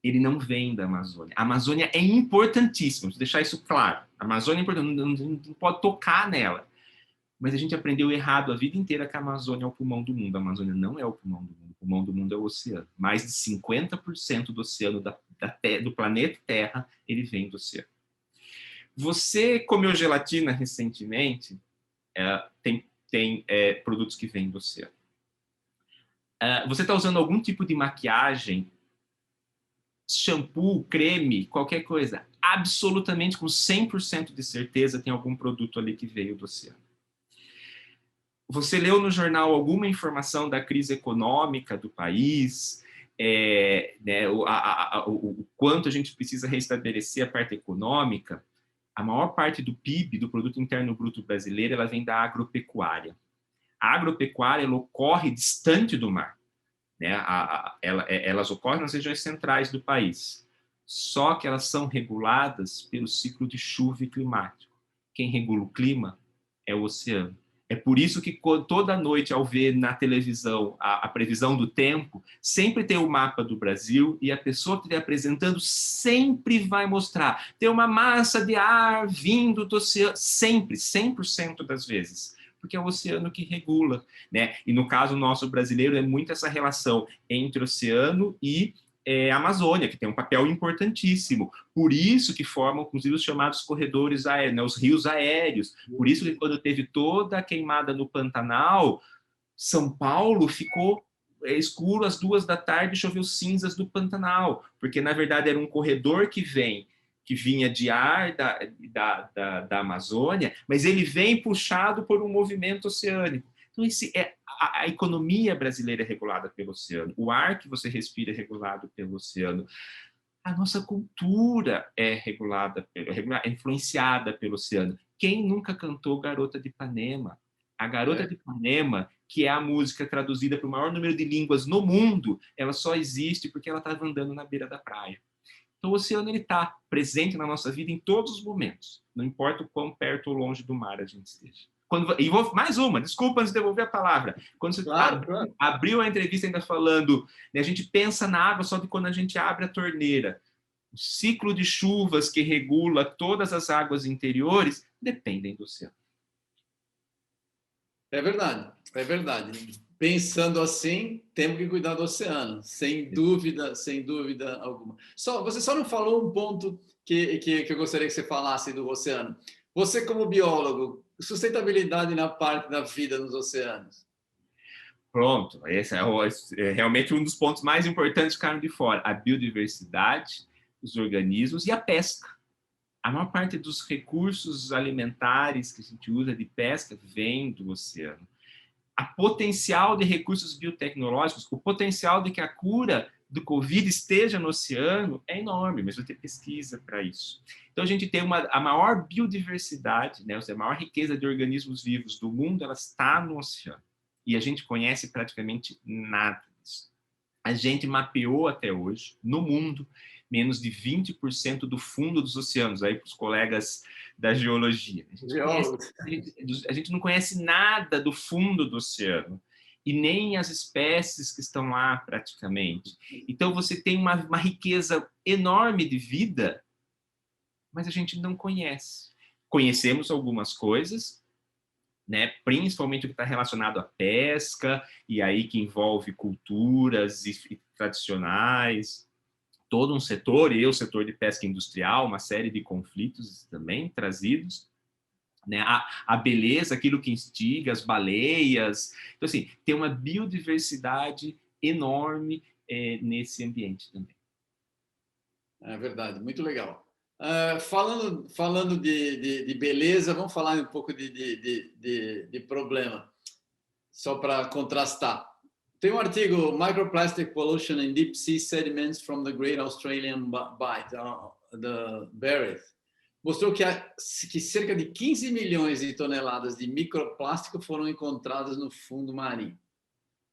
Ele não vem da Amazônia. A Amazônia é importantíssima, vou deixar isso claro. A Amazônia é importante, não pode tocar nela. Mas a gente aprendeu errado a vida inteira que a Amazônia é o pulmão do mundo. A Amazônia não é o pulmão do mundo. O pulmão do mundo é o oceano. Mais de 50% do oceano do planeta Terra, ele vem do oceano. Você comeu gelatina recentemente? Tem produtos que vêm do oceano. Você está usando algum tipo de maquiagem, shampoo, creme, qualquer coisa? Absolutamente, com 100% de certeza, tem algum produto ali que veio do oceano. Você leu no jornal alguma informação da crise econômica do país, né, o quanto a gente precisa restabelecer a parte econômica? A maior parte do PIB, do Produto Interno Bruto brasileiro, ela vem da agropecuária. A agropecuária ela ocorre distante do mar, né? Elas ocorrem nas regiões centrais do país, só que elas são reguladas pelo ciclo de chuva e climático. Quem regula o clima é o oceano. É por isso que toda noite, ao ver na televisão a previsão do tempo, sempre tem o mapa do Brasil e a pessoa que estiver apresentando sempre vai mostrar. Tem uma massa de ar vindo do oceano, sempre, 100% das vezes, porque é o oceano que regula, né? E no caso nosso brasileiro é muito essa relação entre oceano e Amazônia, que tem um papel importantíssimo. Por isso que formam, inclusive, os chamados corredores aéreos, né, os rios aéreos. Por isso que quando teve toda a queimada no Pantanal, São Paulo ficou escuro às 2 da tarde e choveu cinzas do Pantanal, porque, na verdade, era um corredor que vinha de ar da Amazônia, mas ele vem puxado por um movimento oceânico. Então, a economia brasileira é regulada pelo oceano, o ar que você respira é regulado pelo oceano, a nossa cultura é influenciada pelo oceano. Quem nunca cantou Garota de Ipanema? A Garota de Ipanema, que é a música traduzida para o maior número de línguas no mundo, ela só existe porque ela estava andando na beira da praia. Então, o oceano está presente na nossa vida em todos os momentos, não importa o quão perto ou longe do mar a gente esteja. E mais uma, desculpa antes de devolver a palavra. Quando você abriu a entrevista ainda falando, né, a gente pensa na água só de quando a gente abre a torneira. O ciclo de chuvas que regula todas as águas interiores dependem do oceano. É verdade, é verdade. Pensando assim, temos que cuidar do oceano, sem dúvida alguma. Você só não falou um ponto que eu gostaria que você falasse do oceano. Você, como biólogo, sustentabilidade na parte da vida nos oceanos. Pronto, esse é realmente um dos pontos mais importantes que ficaram de fora. A biodiversidade, os organismos e a pesca. A maior parte dos recursos alimentares que a gente usa de pesca vem do oceano. A potencial de recursos biotecnológicos, o potencial de que a cura do Covid esteja no oceano é enorme, mas vai ter pesquisa para isso. Então, a gente tem a maior biodiversidade, né, a maior riqueza de organismos vivos do mundo, ela está no oceano. E a gente conhece praticamente nada disso. A gente mapeou até hoje, no mundo, menos de 20% do fundo dos oceanos, aí para os colegas da geologia. A gente não conhece nada do fundo do oceano, e nem as espécies que estão lá praticamente. Então você tem uma riqueza enorme de vida, mas a gente não conhece. Conhecemos algumas coisas, né? Principalmente o que está relacionado à pesca, e aí que envolve culturas tradicionais, todo um setor, e o setor de pesca industrial, uma série de conflitos também trazidos, né? A beleza, aquilo que instiga, as baleias. Então, assim, tem uma biodiversidade enorme nesse ambiente também. É verdade, muito legal. Falando de beleza, vamos falar um pouco de problema, só para contrastar. Tem um artigo, Microplastic Pollution in Deep Sea Sediments from the Great Australian Bight, the Barrier. Mostrou que cerca de 15 milhões de toneladas de microplástico foram encontradas no fundo marinho.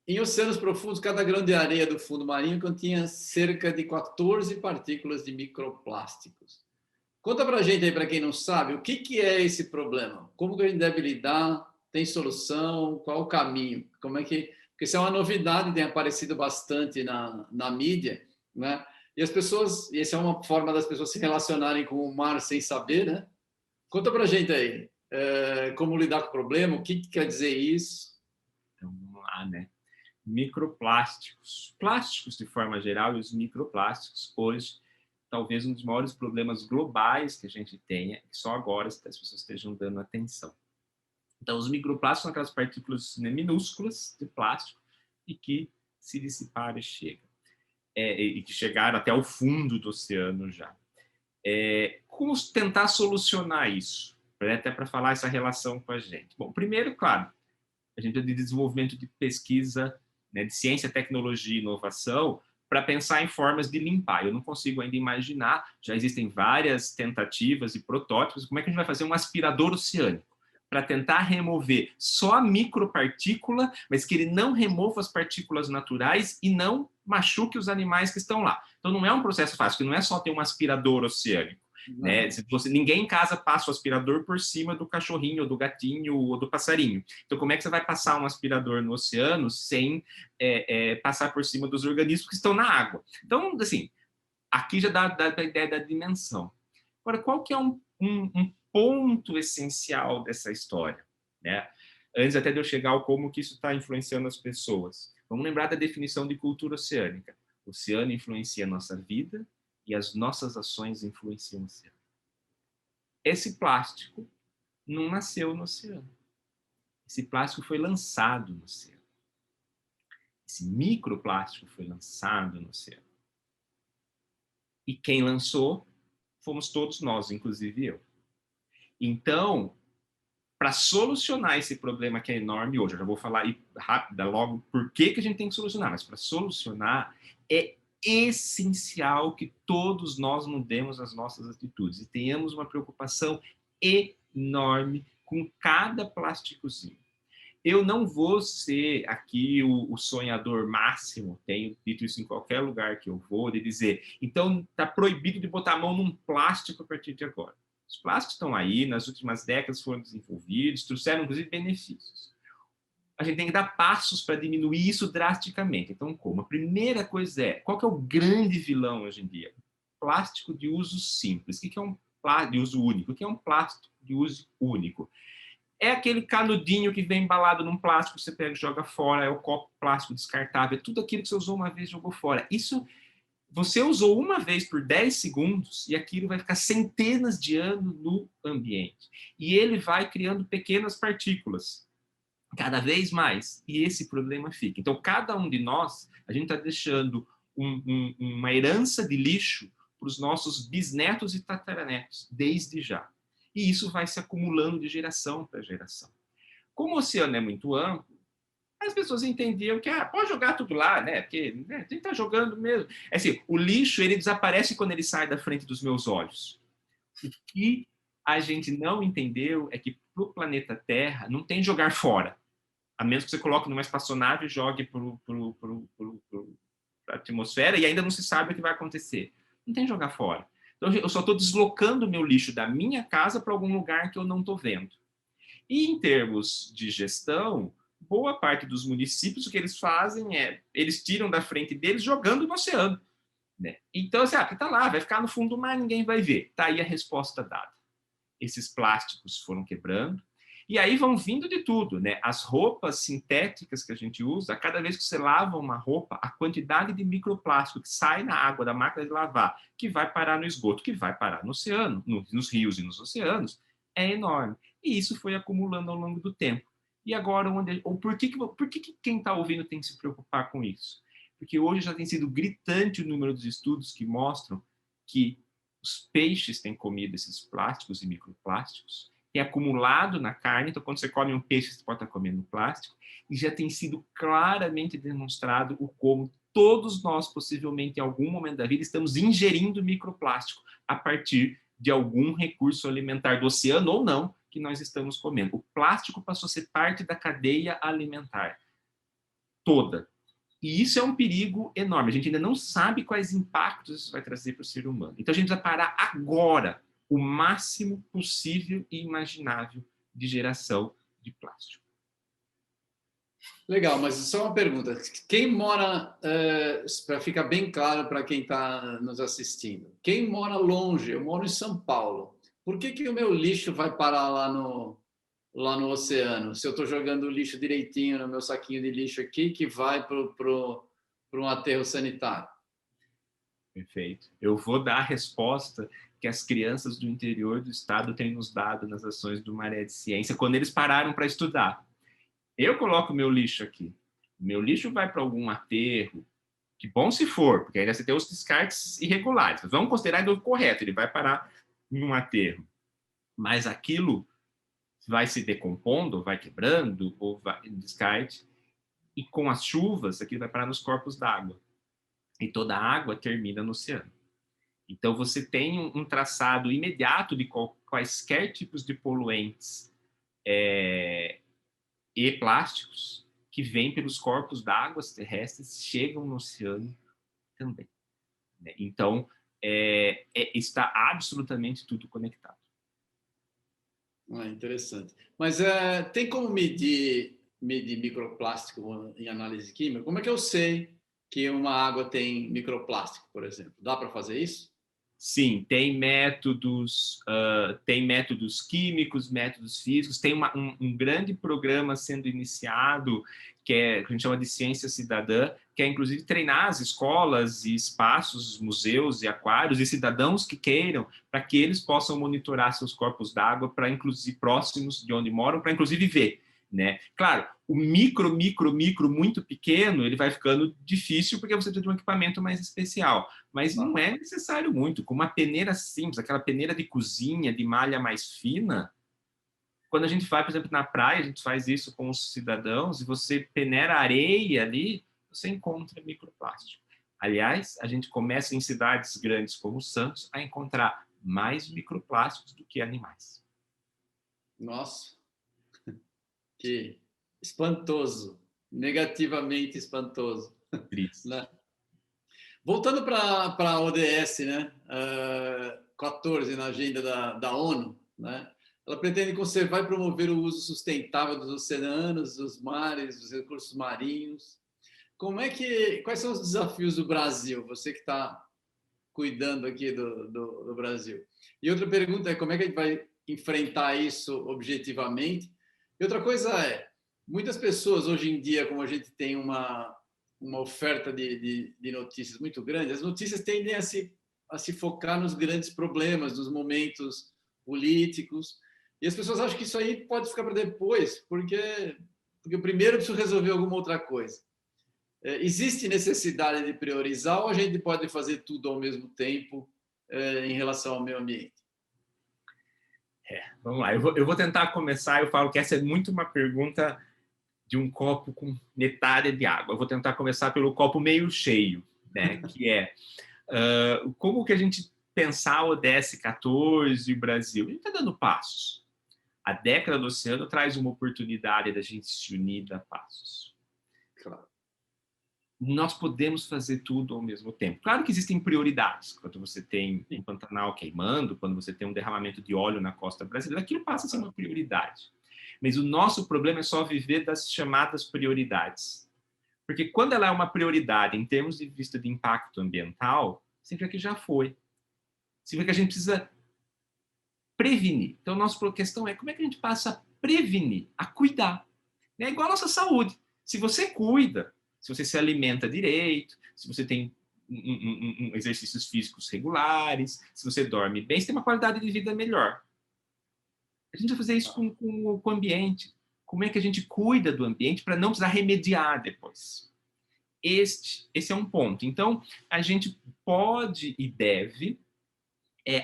Em oceanos profundos, cada grão de areia do fundo marinho continha cerca de 14 partículas de microplásticos. Conta pra gente aí, para quem não sabe, o que é esse problema? Como que a gente deve lidar? Tem solução? Qual o caminho? Porque isso é uma novidade, tem aparecido bastante na mídia, né? E essa é uma forma das pessoas se relacionarem com o mar sem saber, né? Conta pra gente aí. como lidar com o problema, o que quer dizer isso? Então, vamos lá, né? Microplásticos. Plásticos, de forma geral, e os microplásticos, hoje, talvez um dos maiores problemas globais que a gente tenha, que só agora as pessoas estejam dando atenção. Então, os microplásticos são aquelas partículas, né, minúsculas de plástico e que se dissiparam e chegam. E que chegaram até o fundo do oceano já. Como tentar solucionar isso? Até para falar essa relação com a gente. Bom, primeiro, claro, a gente precisa de desenvolvimento de pesquisa, né, de ciência, tecnologia e inovação, para pensar em formas de limpar. Eu não consigo ainda imaginar, já existem várias tentativas e protótipos, como é que a gente vai fazer um aspirador oceânico para tentar remover só a micropartícula, mas que ele não remova as partículas naturais e não machuque os animais que estão lá. Então não é um processo fácil, porque não é só ter um aspirador oceânico. Né? Ninguém em casa passa o aspirador por cima do cachorrinho, ou do gatinho, ou do passarinho. Então, como é que você vai passar um aspirador no oceano sem passar por cima dos organismos que estão na água? Então, assim, aqui já dá a ideia da dimensão. Agora, qual que é um ponto essencial dessa história? Né? Antes até de eu chegar ao como que isso está influenciando as pessoas. Vamos lembrar da definição de cultura oceânica. O oceano influencia a nossa vida, e as nossas ações influenciam o oceano. Esse plástico não nasceu no oceano. Esse plástico foi lançado no oceano. Esse microplástico foi lançado no oceano. E quem lançou fomos todos nós, inclusive eu. Então, para solucionar esse problema que é enorme hoje, eu já vou falar aí rápida logo por que a gente tem que solucionar, mas para solucionar é essencial que todos nós mudemos as nossas atitudes e tenhamos uma preocupação enorme com cada plásticozinho. Eu não vou ser aqui o sonhador máximo, tenho dito isso em qualquer lugar que eu vou, de dizer, então está proibido de botar a mão num plástico a partir de agora. Os plásticos estão aí, nas últimas décadas foram desenvolvidos, trouxeram inclusive benefícios. A gente tem que dar passos para diminuir isso drasticamente. Então, como? A primeira coisa qual que é o grande vilão hoje em dia? Plástico de uso simples. O que é um plástico de uso único? O que é um plástico de uso único? É aquele canudinho que vem embalado num plástico, você pega e joga fora, é o copo plástico descartável, é tudo aquilo que você usou uma vez e jogou fora. Isso você usou uma vez por 10 segundos e aquilo vai ficar centenas de anos no ambiente. E ele vai criando pequenas partículas cada vez mais, e esse problema fica. Então, cada um de nós, a gente está deixando uma herança de lixo para os nossos bisnetos e tataranetos, desde já. E isso vai se acumulando de geração para geração. Como o oceano é muito amplo, as pessoas entendiam que pode jogar tudo lá, né? Porque a gente está jogando mesmo. É assim, o lixo ele desaparece quando ele sai da frente dos meus olhos. O que a gente não entendeu é que para o planeta Terra não tem jogar fora. A menos que você coloque numa espaçonave e jogue para a atmosfera e ainda não se sabe o que vai acontecer. Não tem jogar fora. Então, eu só estou deslocando o meu lixo da minha casa para algum lugar que eu não estou vendo. E em termos de gestão, boa parte dos municípios, o que eles fazem eles tiram da frente deles jogando no oceano. Né? Então, assim, está lá, vai ficar no fundo do mar, ninguém vai ver. Está aí a resposta dada. Esses plásticos foram quebrando, e aí vão vindo de tudo, né? As roupas sintéticas que a gente usa, cada vez que você lava uma roupa, a quantidade de microplástico que sai na água da máquina de lavar, que vai parar no esgoto, que vai parar no oceano, nos rios e nos oceanos, é enorme. E isso foi acumulando ao longo do tempo. E agora, por que quem está ouvindo tem que se preocupar com isso? Porque hoje já tem sido gritante o número dos estudos que mostram que os peixes têm comido esses plásticos e microplásticos, tem acumulado na carne, então quando você come um peixe, você pode estar comendo plástico, e já tem sido claramente demonstrado o como todos nós, possivelmente em algum momento da vida, estamos ingerindo microplástico a partir de algum recurso alimentar do oceano ou não, que nós estamos comendo. O plástico passou a ser parte da cadeia alimentar toda. E isso é um perigo enorme. A gente ainda não sabe quais impactos isso vai trazer para o ser humano. Então a gente precisa parar agora o máximo possível e imaginável de geração de plástico. Legal, mas só uma pergunta. Quem mora, para ficar bem claro para quem está nos assistindo, quem mora longe, eu moro em São Paulo, por que o meu lixo vai parar lá lá no oceano? Se eu estou jogando o lixo direitinho no meu saquinho de lixo aqui, que vai para um aterro sanitário? Perfeito. Eu vou dar a resposta que as crianças do interior do estado têm nos dado nas ações do Maré de Ciência, quando eles pararam para estudar. Eu coloco meu lixo aqui. Meu lixo vai para algum aterro, que bom se for, porque ainda você tem os descartes irregulares. Vamos considerar o correto, ele vai parar em um aterro. Mas aquilo vai se decompondo, vai quebrando, ou vai em descarte, e com as chuvas, aquilo vai parar nos corpos d'água. E toda a água termina no oceano. Então, você tem um traçado imediato de quaisquer tipos de poluentes e plásticos que vêm pelos corpos d'água terrestres, chegam no oceano também. Né? Então, está absolutamente tudo conectado. Interessante. Mas tem como medir microplástico em análise química? Como é que eu sei que uma água tem microplástico, por exemplo? Dá para fazer isso? Sim, tem métodos químicos, métodos físicos, tem um grande programa sendo iniciado, que a gente chama de Ciência Cidadã, que é inclusive treinar as escolas e espaços, museus e aquários e cidadãos que queiram, para que eles possam monitorar seus corpos d'água, para inclusive próximos de onde moram, para inclusive ver. Né? Claro, o micro, muito pequeno, ele vai ficando difícil porque você precisa de um equipamento mais especial. Mas não é necessário muito. Com uma peneira simples, aquela peneira de cozinha, de malha mais fina, quando a gente vai, por exemplo, na praia, a gente faz isso com os cidadãos, e você peneira areia ali, você encontra microplástico. Aliás, a gente começa em cidades grandes como Santos a encontrar mais microplásticos do que animais. Nossa, que espantoso, negativamente espantoso. Triste. Né? Voltando para a ODS, né? 14 na agenda da ONU, né? Ela pretende conservar e promover o uso sustentável dos oceanos, dos mares, dos recursos marinhos. Quais são os desafios do Brasil? Você que está cuidando aqui do Brasil. E outra pergunta é como é que a gente vai enfrentar isso objetivamente? E outra coisa é, muitas pessoas hoje em dia, como a gente tem uma oferta de notícias muito grande, as notícias tendem a se focar nos grandes problemas, nos momentos políticos, e as pessoas acham que isso aí pode ficar para depois, porque primeiro eu preciso resolver alguma outra coisa. Existe necessidade de priorizar ou a gente pode fazer tudo ao mesmo tempo em relação ao meio ambiente? Vamos lá, eu vou tentar começar. Eu falo que essa é muito uma pergunta de um copo com metade de água. Eu vou tentar começar pelo copo meio cheio, né? Que é como que a gente pensar o ODS 14 e o Brasil? A gente está dando passos. A década do oceano traz uma oportunidade da gente se unir e dar passos. Claro. Nós podemos fazer tudo ao mesmo tempo. Claro que existem prioridades. Quando você tem um Pantanal queimando, quando você tem um derramamento de óleo na costa brasileira, aquilo passa a ser uma prioridade. Mas o nosso problema é só viver das chamadas prioridades. Porque quando ela é uma prioridade em termos de vista de impacto ambiental, significa que já foi. Significa que a gente precisa prevenir. Então, a nossa questão é como é que a gente passa a prevenir, a cuidar. É igual a nossa saúde. Se você cuida, se você se alimenta direito, se você tem exercícios físicos regulares, se você dorme bem, você tem uma qualidade de vida melhor. A gente vai fazer isso com o ambiente. Como é que a gente cuida do ambiente para não precisar remediar depois? Esse é um ponto. Então, a gente pode e deve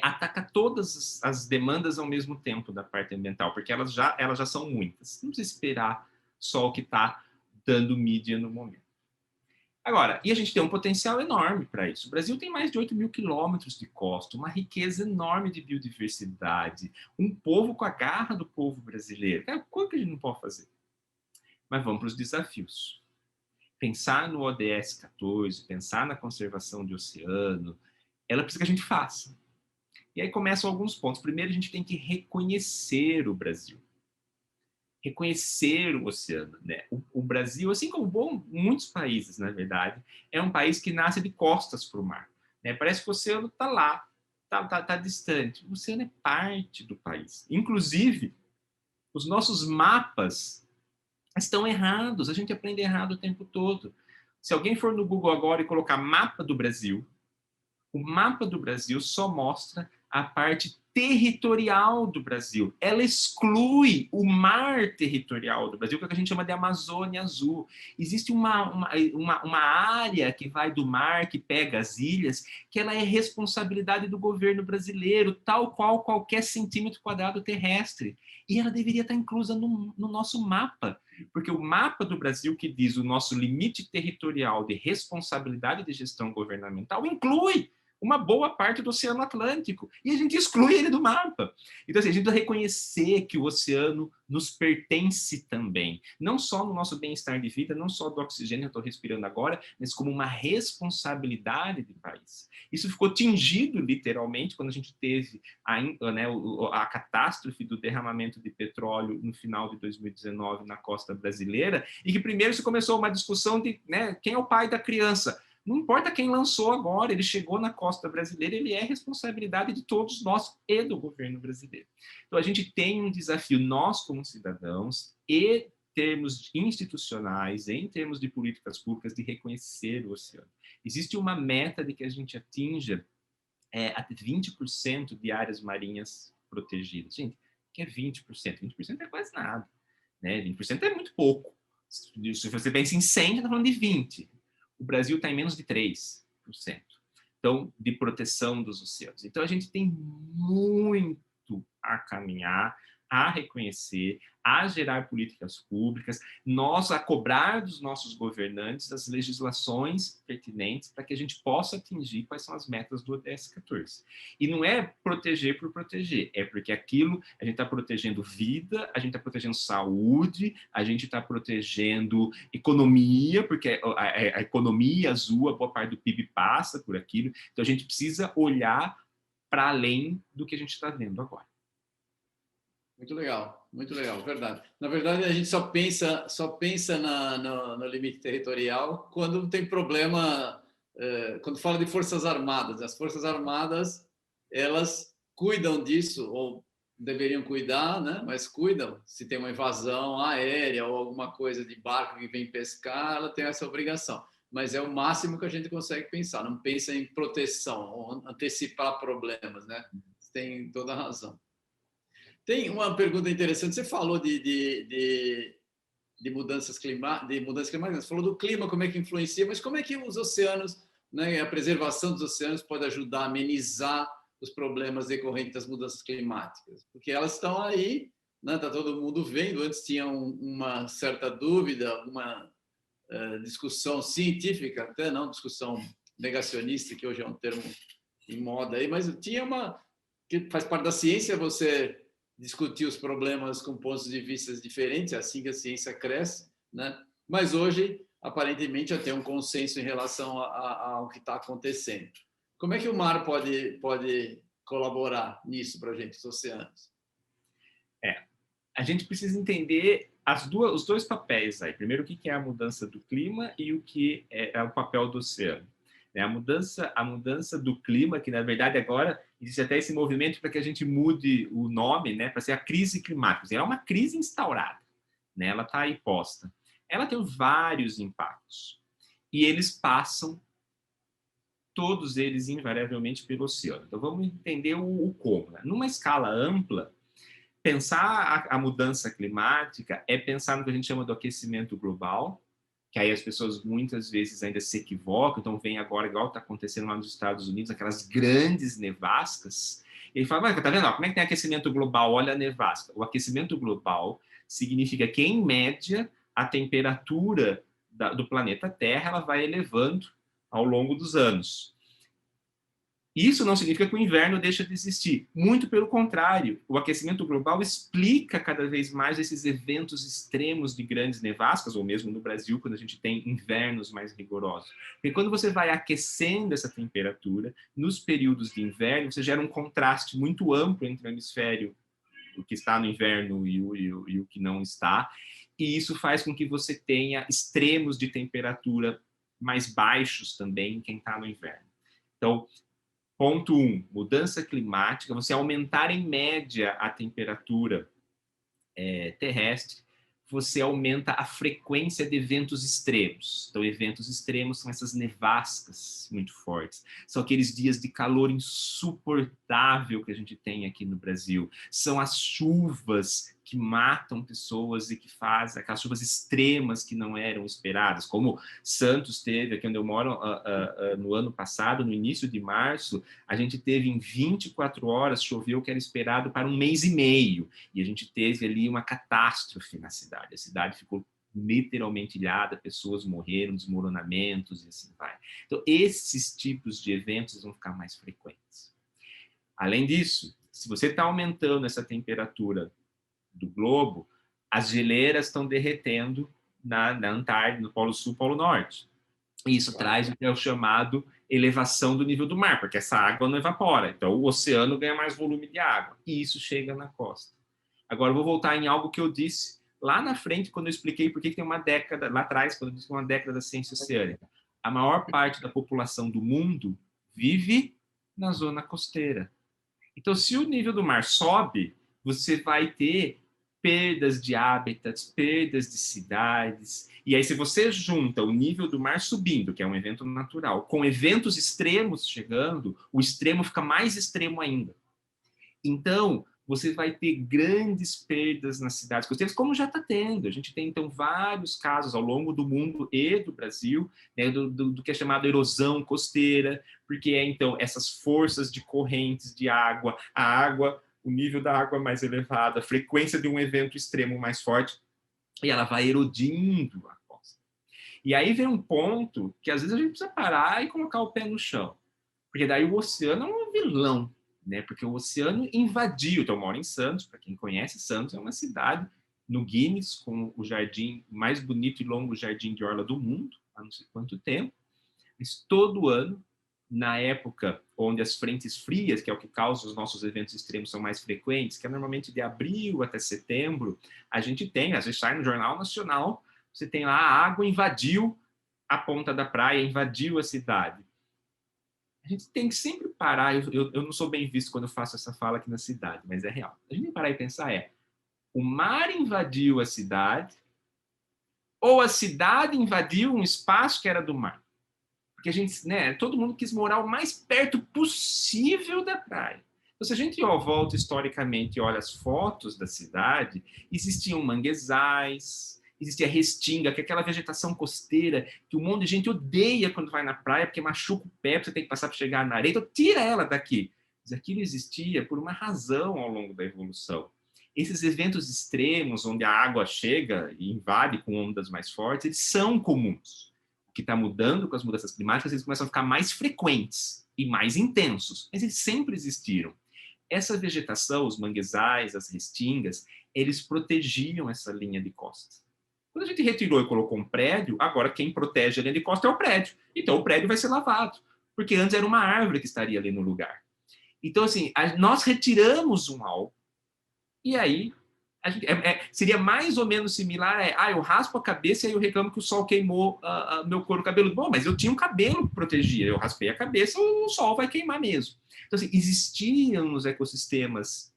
atacar todas as demandas ao mesmo tempo da parte ambiental, porque elas já são muitas. Não precisa esperar só o que está dando mídia no momento. Agora, e a gente tem um potencial enorme para isso. O Brasil tem mais de 8 mil quilômetros de costa, uma riqueza enorme de biodiversidade, um povo com a garra do povo brasileiro. Quanto que a gente não pode fazer? Mas vamos para os desafios. Pensar no ODS 14, pensar na conservação de oceano, ela precisa que a gente faça. E aí começam alguns pontos. Primeiro, a gente tem que reconhecer o Brasil. Reconhecer o oceano. Né? O Brasil, assim como muitos países, na verdade, é um país que nasce de costas para o mar. Né? Parece que o oceano está lá, está distante. O oceano é parte do país. Inclusive, Os nossos mapas estão errados, a gente aprende errado o tempo todo. Se alguém for no Google agora e colocar mapa do Brasil, o mapa do Brasil só mostra a parte territorial do Brasil. Ela exclui o mar territorial do Brasil, que é o que a gente chama de Amazônia Azul. Existe uma área que vai do mar, que pega as ilhas, que ela é responsabilidade do governo brasileiro, tal qual qualquer centímetro quadrado terrestre. E ela deveria estar inclusa no nosso mapa, porque o mapa do Brasil, que diz o nosso limite territorial de responsabilidade de gestão governamental, inclui uma boa parte do Oceano Atlântico, e a gente exclui ele do mapa. Então, assim, a gente precisa reconhecer que o oceano nos pertence também, não só no nosso bem-estar de vida, não só do oxigênio que eu estou respirando agora, mas como uma responsabilidade de país. Isso ficou tingido, literalmente, quando a gente teve a catástrofe do derramamento de petróleo no final de 2019 na costa brasileira, e que primeiro se começou uma discussão de quem é o pai da criança. Não importa quem lançou agora, ele chegou na costa brasileira, ele é responsabilidade de todos nós e do governo brasileiro. Então, a gente tem um desafio, nós como cidadãos, em termos institucionais, em termos de políticas públicas, de reconhecer o oceano. Existe uma meta de que a gente atinja até 20% de áreas marinhas protegidas. Gente, o que é 20%? 20% é quase nada. Né? 20% é muito pouco. Se você pensa em 100, está falando de 20%. O Brasil está em menos de 3%. Então, de proteção dos oceanos. Então, a gente tem muito a caminhar, a reconhecer, a gerar políticas públicas, nós a cobrar dos nossos governantes as legislações pertinentes para que a gente possa atingir quais são as metas do ODS 14. E não é proteger por proteger, é porque aquilo, a gente está protegendo vida, a gente está protegendo saúde, a gente está protegendo economia, porque a economia azul, a boa parte do PIB passa por aquilo, então a gente precisa olhar para além do que a gente está vendo agora. Muito legal, verdade. Na verdade, a gente só pensa no limite territorial quando tem problema, quando fala de Forças Armadas. As Forças Armadas, elas cuidam disso, ou deveriam cuidar, né? Mas cuidam. Se tem uma invasão aérea ou alguma coisa de barco que vem pescar, ela tem essa obrigação. Mas é o máximo que a gente consegue pensar. Não pensa em proteção ou antecipar problemas, né? Você tem toda a razão. Tem uma pergunta interessante. Você falou de mudanças climáticas, você falou do clima, como é que influencia, mas como é que os oceanos, né, a preservação dos oceanos pode ajudar a amenizar os problemas decorrentes das mudanças climáticas? Porque elas estão aí, né, está todo mundo vendo. Antes tinha uma certa dúvida, uma discussão científica, até não discussão negacionista, que hoje é um termo em moda aí, mas tinha que faz parte da ciência você discutir os problemas com pontos de vista diferentes, é assim que a ciência cresce, né? Mas hoje, aparentemente, já tem um consenso em relação ao que está acontecendo. Como é que o mar pode colaborar nisso para a gente, os oceanos? A gente precisa entender os dois papéis aí. Primeiro, o que é a mudança do clima e o que é o papel do oceano. A mudança do clima, que na verdade agora existe até esse movimento para que a gente mude o nome, né, para ser a crise climática. É uma crise instaurada, né, ela está aí posta. Ela tem vários impactos e eles passam, todos eles invariavelmente, pelo oceano. Então vamos entender o como. Né? Numa escala ampla, pensar a mudança climática é pensar no que a gente chama do aquecimento global, que aí as pessoas muitas vezes ainda se equivocam, então vem agora, igual está acontecendo lá nos Estados Unidos, aquelas grandes nevascas, e ele fala, mas tá vendo, ó, como é que tem aquecimento global? Olha a nevasca. O aquecimento global significa que, em média, a temperatura do planeta Terra ela vai elevando ao longo dos anos. Isso não significa que o inverno deixa de existir. Muito pelo contrário, o aquecimento global explica cada vez mais esses eventos extremos de grandes nevascas, ou mesmo no Brasil, quando a gente tem invernos mais rigorosos. Porque quando você vai aquecendo essa temperatura, nos períodos de inverno, você gera um contraste muito amplo entre o hemisfério, o que está no inverno e o que não está, e isso faz com que você tenha extremos de temperatura mais baixos também em quem está no inverno. Então, ponto 1, mudança climática, você aumentar em média a temperatura terrestre, você aumenta a frequência de eventos extremos. Então, eventos extremos são essas nevascas muito fortes. São aqueles dias de calor insuportável que a gente tem aqui no Brasil. São as chuvas que matam pessoas e que fazem aquelas chuvas extremas que não eram esperadas, como Santos teve, aqui onde eu moro, no ano passado, no início de março, a gente teve em 24 horas, choveu o que era esperado para um mês e meio, e a gente teve ali uma catástrofe na cidade. A cidade ficou literalmente ilhada, pessoas morreram, desmoronamentos e assim vai. Então, esses tipos de eventos vão ficar mais frequentes. Além disso, se você está aumentando essa temperatura do globo, as geleiras estão derretendo na Antártida, no Polo Sul, Polo Norte. E isso traz o que é o chamado elevação do nível do mar, porque essa água não evapora. Então, o oceano ganha mais volume de água. E isso chega na costa. Agora, eu vou voltar em algo que eu disse lá na frente, quando eu expliquei por que tem uma década, lá atrás, quando eu disse uma década da ciência oceânica. A maior parte da população do mundo vive na zona costeira. Então, se o nível do mar sobe, você vai ter perdas de hábitats, perdas de cidades. E aí, se você junta o nível do mar subindo, que é um evento natural, com eventos extremos chegando, o extremo fica mais extremo ainda. Então, você vai ter grandes perdas nas cidades costeiras, como já está tendo. A gente tem, então, vários casos ao longo do mundo e do Brasil, né, do que é chamado erosão costeira, porque então, essas forças de correntes de água, a água, o nível da água mais elevado, a frequência de um evento extremo mais forte, e ela vai erodindo a costa. E aí vem um ponto que, às vezes, a gente precisa parar e colocar o pé no chão, porque daí o oceano é um vilão, né? Porque o oceano invadiu. Então, eu moro em Santos, para quem conhece, Santos é uma cidade no Guinness, com o jardim mais bonito e longo jardim de orla do mundo, há não sei quanto tempo. Mas todo ano, na época onde as frentes frias, que é o que causa os nossos eventos extremos, são mais frequentes, que é normalmente de abril até setembro, a gente tem, às vezes sai no Jornal Nacional, você tem lá, a água invadiu a ponta da praia, invadiu a cidade. A gente tem que sempre parar, eu não sou bem visto quando eu faço essa fala aqui na cidade, mas é real. A gente tem que parar e pensar, o mar invadiu a cidade ou a cidade invadiu um espaço que era do mar? Porque a gente, né, todo mundo quis morar o mais perto possível da praia. Então, se a gente volta historicamente e olha as fotos da cidade, existiam manguezais, existia restinga, que é aquela vegetação costeira que um monte de gente odeia quando vai na praia, porque machuca o pé, você tem que passar para chegar na areia, então tira ela daqui. Mas aquilo existia por uma razão ao longo da evolução. Esses eventos extremos, onde a água chega e invade com ondas mais fortes, eles são comuns. O que está mudando com as mudanças climáticas, eles começam a ficar mais frequentes e mais intensos, mas eles sempre existiram. Essa vegetação, os manguezais, as restingas, eles protegiam essa linha de costa. Quando a gente retirou e colocou um prédio, agora quem protege a linha de costa é o prédio. Então o prédio vai ser lavado, porque antes era uma árvore que estaria ali no lugar. Então, assim, nós retiramos um algo, e aí seria mais ou menos similar eu raspo a cabeça e aí eu reclamo que o sol queimou meu couro cabeludo. Bom, mas eu tinha um cabelo que protegia, eu raspei a cabeça, o sol vai queimar mesmo. Então, assim, existiam nos ecossistemas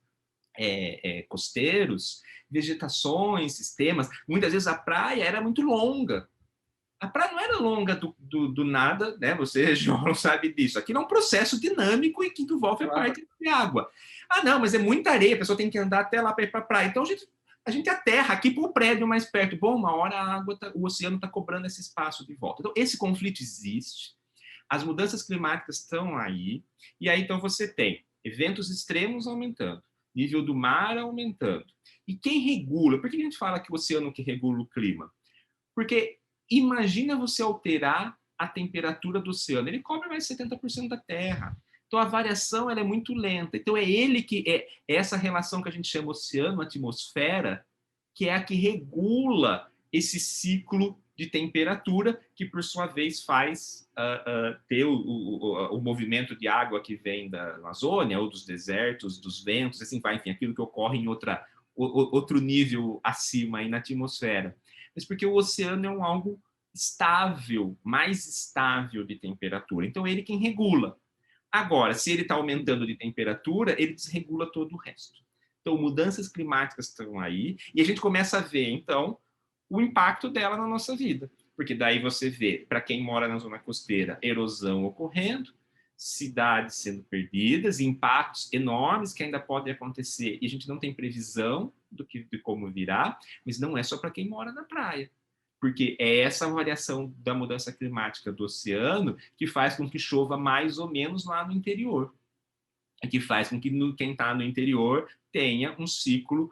costeiros vegetações, sistemas. Muitas vezes a praia era muito longa. A praia não era longa do nada, né? Você, João, sabe disso. Aquilo é um processo dinâmico e que envolve a parte de água. Ah, não, mas é muita areia, a pessoa tem que andar até lá para ir para a praia. Então, a gente aterra aqui para o prédio mais perto. Bom, uma hora a água o oceano está cobrando esse espaço de volta. Então, esse conflito existe. As mudanças climáticas estão aí. E aí, então, você tem eventos extremos aumentando, nível do mar aumentando. E quem regula? Por que a gente fala que o oceano que regula o clima? Porque imagina você alterar a temperatura do oceano. Ele cobre mais de 70% da Terra. Então, a variação ela é muito lenta. Então, é ele que é essa relação que a gente chama oceano-atmosfera, que é a que regula esse ciclo de temperatura, que, por sua vez, faz ter o movimento de água que vem da Amazônia, ou dos desertos, dos ventos, assim vai, enfim, aquilo que ocorre em outro nível acima aí na atmosfera. Mas porque o oceano é algo estável, mais estável de temperatura. Então, ele quem regula. Agora, se ele está aumentando de temperatura, ele desregula todo o resto. Então, mudanças climáticas estão aí, e a gente começa a ver, então, o impacto dela na nossa vida. Porque daí você vê, para quem mora na zona costeira, erosão ocorrendo, cidades sendo perdidas, impactos enormes que ainda podem acontecer, e a gente não tem previsão de como virá, mas não é só para quem mora na praia. Porque é essa variação da mudança climática do oceano que faz com que chova mais ou menos lá no interior. Que faz com que quem está no interior tenha um ciclo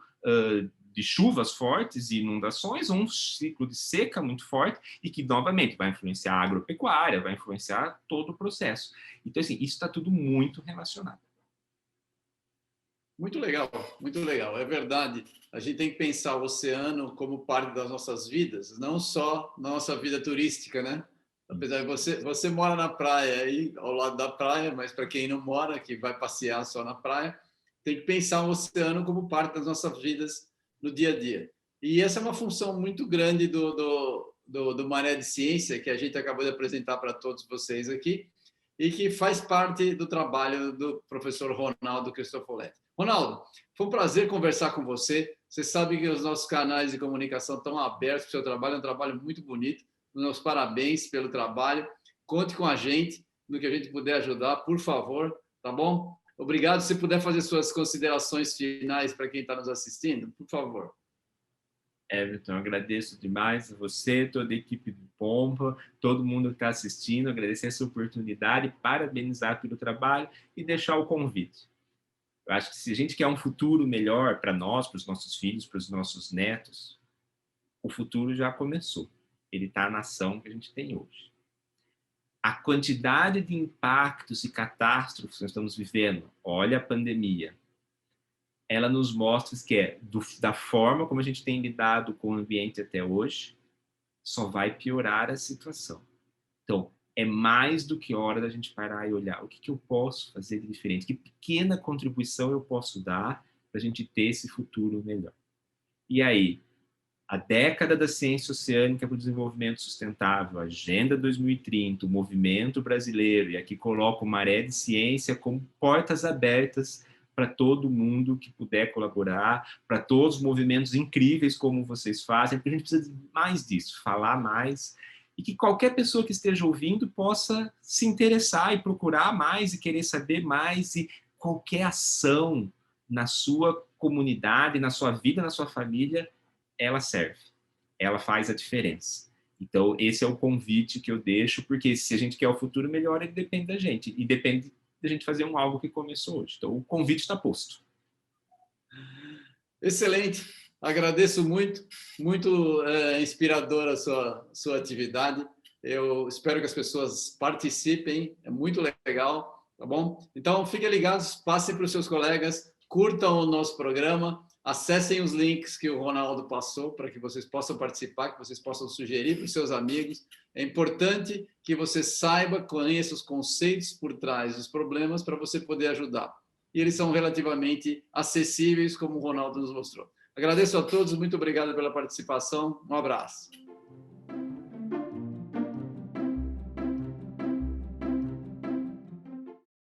de chuvas fortes e inundações, ou um ciclo de seca muito forte, e que, novamente, vai influenciar a agropecuária, vai influenciar todo o processo. Então, assim, isso está tudo muito relacionado. Muito legal, muito legal. É verdade. A gente tem que pensar o oceano como parte das nossas vidas, não só na nossa vida turística, né? Apesar de você mora na praia aí, ao lado da praia, mas para quem não mora, que vai passear só na praia, tem que pensar o oceano como parte das nossas vidas no dia a dia. E essa é uma função muito grande do Maré de Ciência, que a gente acabou de apresentar para todos vocês aqui, e que faz parte do trabalho do professor Ronaldo Cristofoletti. Ronaldo, foi um prazer conversar com você. Você sabe que os nossos canais de comunicação estão abertos para o seu trabalho, é um trabalho muito bonito. Meus parabéns pelo trabalho. Conte com a gente no que a gente puder ajudar, por favor, tá bom? Obrigado. Se puder fazer suas considerações finais para quem está nos assistindo, por favor. Everton, agradeço demais a você, toda a equipe do Pompa, todo mundo que está assistindo, agradecer essa oportunidade, parabenizar pelo trabalho e deixar o convite. Eu acho que se a gente quer um futuro melhor para nós, para os nossos filhos, para os nossos netos, o futuro já começou. Ele está na ação que a gente tem hoje. A quantidade de impactos e catástrofes que nós estamos vivendo, olha a pandemia, ela nos mostra que da forma como a gente tem lidado com o ambiente até hoje, só vai piorar a situação. Então, é mais do que hora da gente parar e olhar o que eu posso fazer de diferente, que pequena contribuição eu posso dar para a gente ter esse futuro melhor. E aí, a década da ciência oceânica para o desenvolvimento sustentável, a Agenda 2030, o movimento brasileiro, e aqui coloco o Maré de Ciência como portas abertas para todo mundo que puder colaborar, para todos os movimentos incríveis como vocês fazem, porque a gente precisa de mais disso, falar mais, e que qualquer pessoa que esteja ouvindo possa se interessar e procurar mais e querer saber mais, e qualquer ação na sua comunidade, na sua vida, na sua família, ela serve, ela faz a diferença. Então, esse é o convite que eu deixo, porque se a gente quer o futuro melhor, ele depende da gente, e depende da gente fazer algo que começou hoje. Então, o convite está posto. Excelente, agradeço muito, muito inspiradora a sua atividade. Eu espero que as pessoas participem, é muito legal, tá bom? Então, fiquem ligados, passem para os seus colegas, curtam o nosso programa, acessem os links que o Ronaldo passou para que vocês possam participar, que vocês possam sugerir para os seus amigos. É importante que você saiba, conheça os conceitos por trás dos problemas para você poder ajudar. E eles são relativamente acessíveis, como o Ronaldo nos mostrou. Agradeço a todos, muito obrigado pela participação, um abraço.